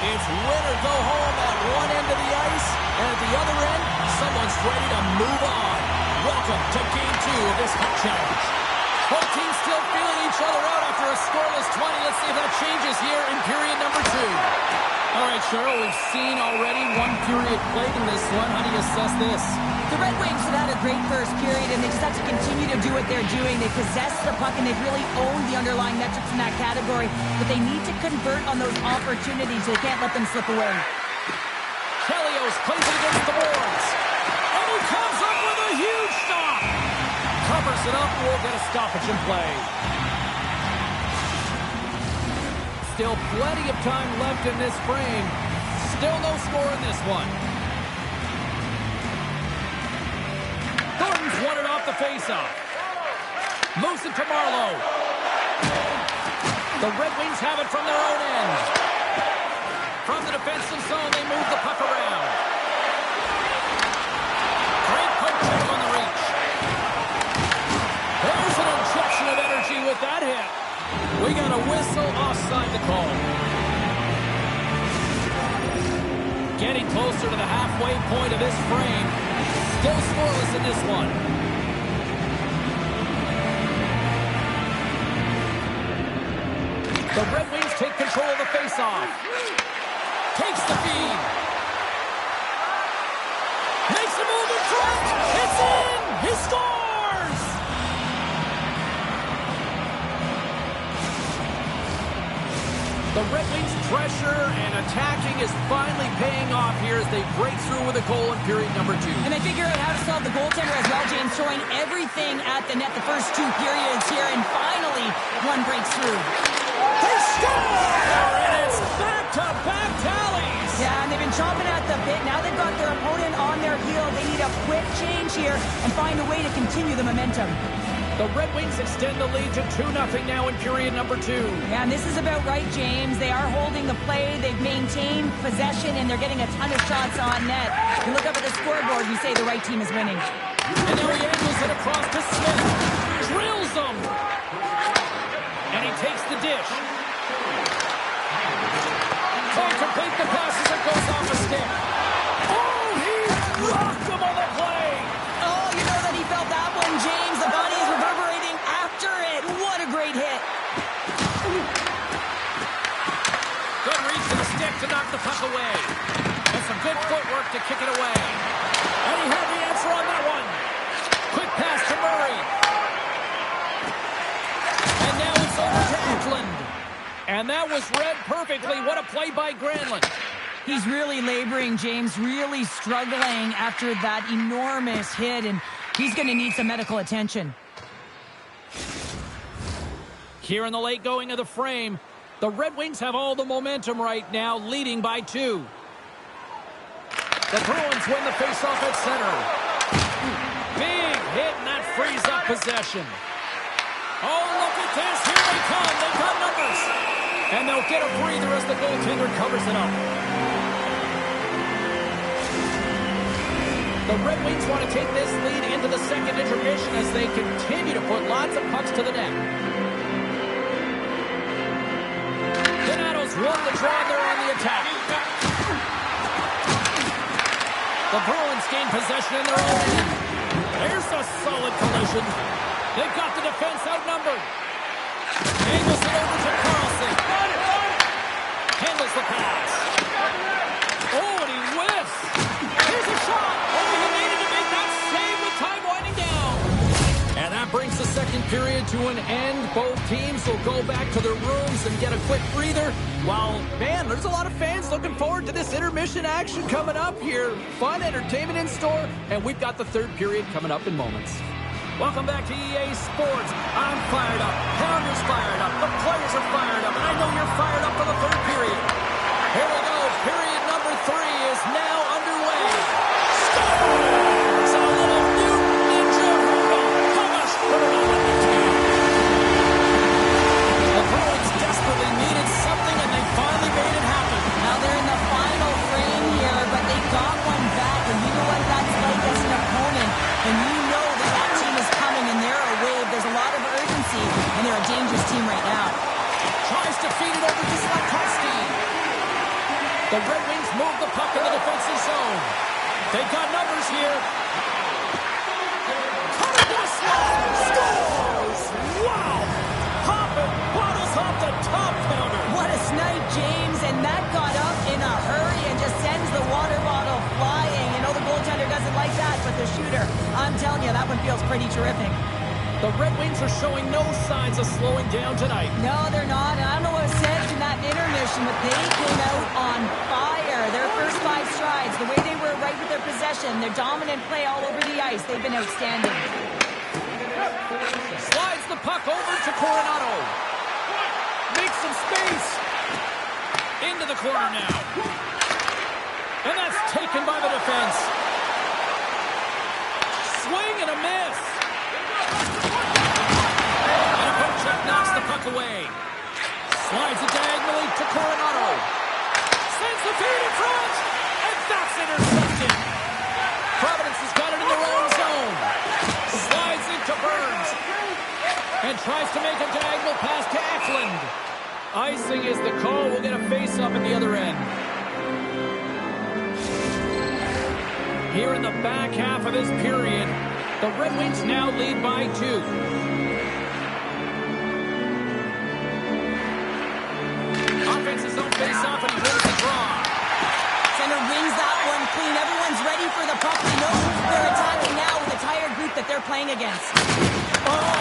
A: It's win or go home at one end of the ice. And at the other end, someone's ready to move on. Welcome to Game 2 of this Cup Challenge.
E: Both teams still feeling each other out after a scoreless 20. Let's see if that changes here in period number 2. All right, Cheryl, we've seen already one period played in this one. How do you assess this?
C: The Red Wings have had a great first period, and they just have to continue to do what they're doing. They possess the puck, and they've really owned the underlying metrics in that category, but they need to convert on those opportunities. They can't let them slip away.
E: Chelios plays it against the boards. And he comes up with a huge stop. Covers it up, we'll get a stoppage in play. Still plenty of time left in this frame. Still no score in this one. Thornton's won it off the faceoff. Moves it to Marlowe. The Red Wings have it from their own end. From the defensive zone, they move the puck around. Great poke check on the reach. There's an injection of energy with that hit. We got a whistle offside the call. Getting closer to the halfway point of this frame. Still scoreless in this one. The Red Wings take control of the faceoff. Takes the feed. Makes a move in front. It's in. He scores. The Red Wings' pressure and attacking is finally paying off here as they break through with a goal in period number 2.
C: And they figure out how to solve the goaltender as well, James, throwing everything at the net the first 2 periods here, and finally one breaks through.
E: They score! And it's back-to-back tallies!
C: Yeah, and they've been chomping at the bit. Now they've got their opponent on their heel. They need a quick change here and find a way to continue the momentum.
E: The Red Wings extend the lead to 2-0 now in period number 2.
C: Yeah, and this is about right, James. They are holding the play. They've maintained possession, and they're getting a ton of shots on net. You look up at the scoreboard, you say the right team is winning.
E: And now he angles it across to Smith. Drills him. And he takes the dish. Can't complete the pass as it goes off a stick. Oh, he rocked him on the play.
C: Oh, you know that he felt that one, James. The body is reverberating after it. What a great hit.
E: Good reach to the stick to knock the puck away. And some good footwork to kick it away. And he had the answer on that one. Quick pass to Murray. And now it's over to Eklund. And that was read perfectly. What a play by Granlund.
C: He's really laboring, James, really struggling after that enormous hit, and he's going to need some medical attention.
E: Here in the late going of the frame, the Red Wings have all the momentum right now, leading by 2. The Bruins win the faceoff at center. Big hit, and that frees up possession. Oh, look at this. Here they come. They've got numbers. And they'll get a breather as the goaltender covers it up. The Red Wings want to take this lead into the second intermission as they continue to put lots of pucks to the net. Donato's won the draw there on the attack. The Bruins gain possession in their own end. There's a solid collision. They've got the defense outnumbered. Angles it over to Carlson. Handles the pass. Oh, and he whiffs. Here's a shot. Oh, he made it to make that save with time winding down. And that brings the second period to an end. Both teams will go back to their rooms and get a quick breather. While, man, there's a lot of fans looking forward to this intermission action coming up here. Fun entertainment in store, and we've got the third period coming up in moments. Welcome back to EA Sports. I'm fired up. Pounder's fired up. The players are fired up. And I know you're fired up for the third period. Here we go. Period number 3 is now underway. Scores! A little mutant ninja hurdle. Thomas put it on the team. The Bruins desperately needed something, and they finally made it happen.
C: Now they're in the final frame here, but they got one back, and you know what that's like as an opponent. And you know that team is coming, and they're a wave. There's a lot of urgency, and they're a dangerous team right now.
E: Tries to feed it over to Slafkovsky. The Red Wings move the puck in the defensive zone. They've got numbers here. Cut it to the slot. Scores!
C: shooter. I'm telling you, that one feels pretty terrific.
E: The Red Wings are showing no signs of slowing down tonight.
C: No, they're not. And I don't know what it said in that intermission, but they came out on fire. Their first 5 strides, the way they were right with their possession, their dominant play all over the ice, they've been outstanding.
E: Slides the puck over to Coronado. Makes some space. Into the corner now. And that's taken by the defense. Swing and a miss. And a poke check knocks the puck away. Slides it diagonally to Coronado. Sends the feed in front. And that's intercepted. Providence has got it in their own zone. Slides into Burns. And tries to make a diagonal pass to Eklund. Icing is the call. We'll get a face-up at the other end. Here in the back half of this period, the Red Wings now lead by 2. Offense's own face-off, and he wins the draw.
C: Center wings that one clean. Everyone's ready for the puck. They know they're attacking now with a tired group that they're playing against.
E: Oh,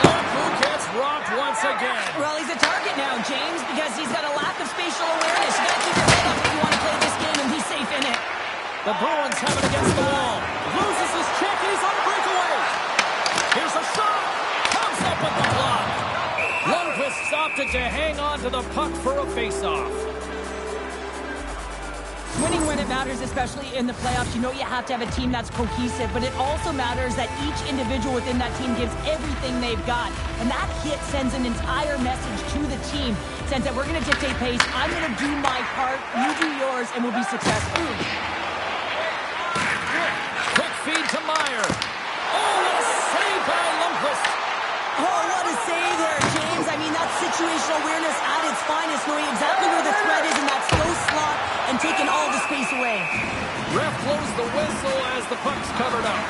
E: look who gets rocked once again.
C: Well, he's a target now, James, because he's got a lack of spatial awareness. You got to keep your head up if you want to play this game and be safe in it.
E: The Bruins have it against the wall. Loses his check, and he's on a breakaway. Here's a shot. Comes up with the block. Lundqvist stopped it to hang on to the puck for a face-off.
C: Winning when it matters, especially in the playoffs, you know you have to have a team that's cohesive, but it also matters that each individual within that team gives everything they've got. And that hit sends an entire message to the team. Says that we're going to dictate pace, I'm going to do my part, you do yours, and we'll be successful.
E: Quick feed to Meyer. Oh, what a save by Lundqvist.
C: Oh, what a save there, James. I mean, that's situational awareness at its finest, knowing exactly where the threat is in that slow slot and taking all the space away.
E: Ref blows the whistle as the puck's covered up.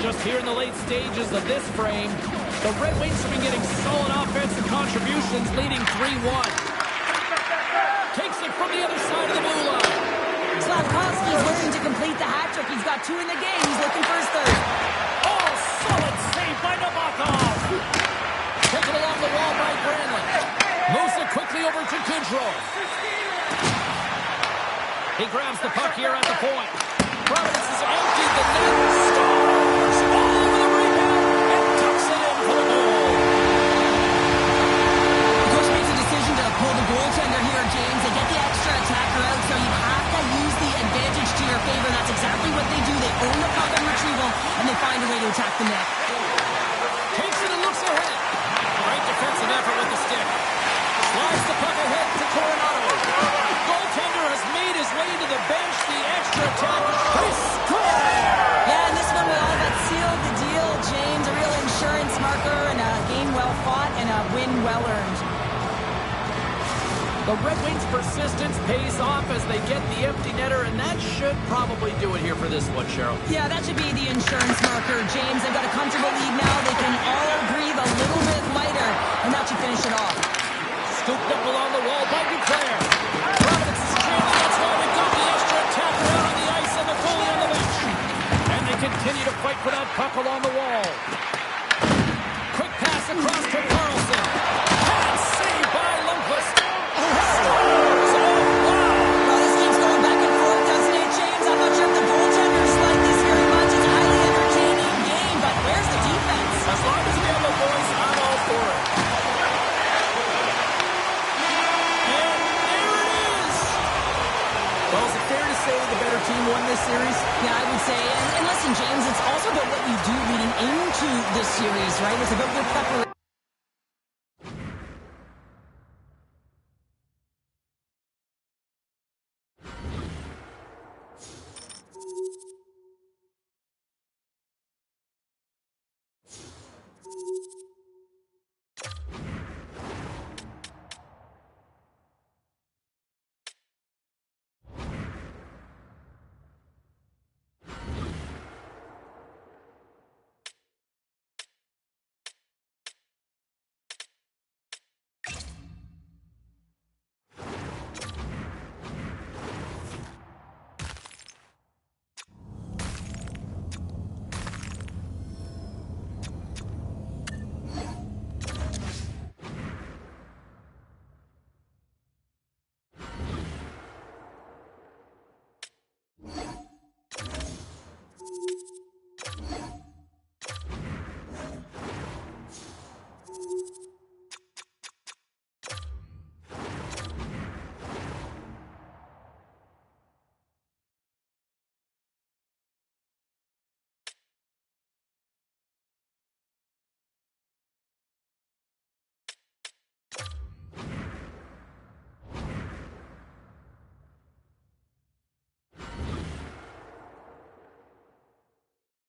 E: Just here in the late stages of this frame, the Red Wings have been getting solid offensive contributions, leading 3-1. Takes it from the other side of the blue line.
C: Slavkovsky's looking to complete the hat trick. He's got 2 in the game. He's looking for his third.
E: Oh, solid save by Nabokov. Taken along the wall by Granlund. Moves it quickly over to Goodrow. He grabs the puck here at the point. Providence has emptied the net. Scores all over the rebound and tucks it in for the goal.
C: The coach makes a decision to pull the goaltender here, James. They get the extra attacker out, so you have to use the advantage to your favor. That's exactly what they do. They own the puck on retrieval, and they find a way to attack the net.
E: Takes it and looks ahead. Great defensive effort with the stick. Slides the puck ahead to Coronado. Goaltender has made his way to the bench. The extra attack. They score!
C: Yeah, and this one will all but seal the deal, James. A real insurance marker and a game well fought and a win well earned.
E: The Red Wings' persistence pays off as they get the empty netter, and that should probably do it here for this one, Cheryl.
C: Yeah, that should be the insurance marker, James. They've got a comfortable lead now. They can all breathe a little bit lighter, and that should finish it off.
E: Scooped up along the wall by Duclair. Providence's chance. That's why we got the extra attacker out on the ice and the goalie on the bench. And they continue to fight for that puck along the wall. Quick pass across to Carlson. Pass saved by Lundqvist. Scores! Oh, wow!
C: Well, this game's going back and forth, doesn't it, James? I'm not sure if the goaltenders like this very much. It's a highly entertaining game, but where's the defense?
E: As long as we have a voice, I'm all for it. And there it is! Well, is it fair to say the better team won this series?
C: Yeah, I would say. And listen, James, it's also about what you do leading into this series, right? It's about your preparation.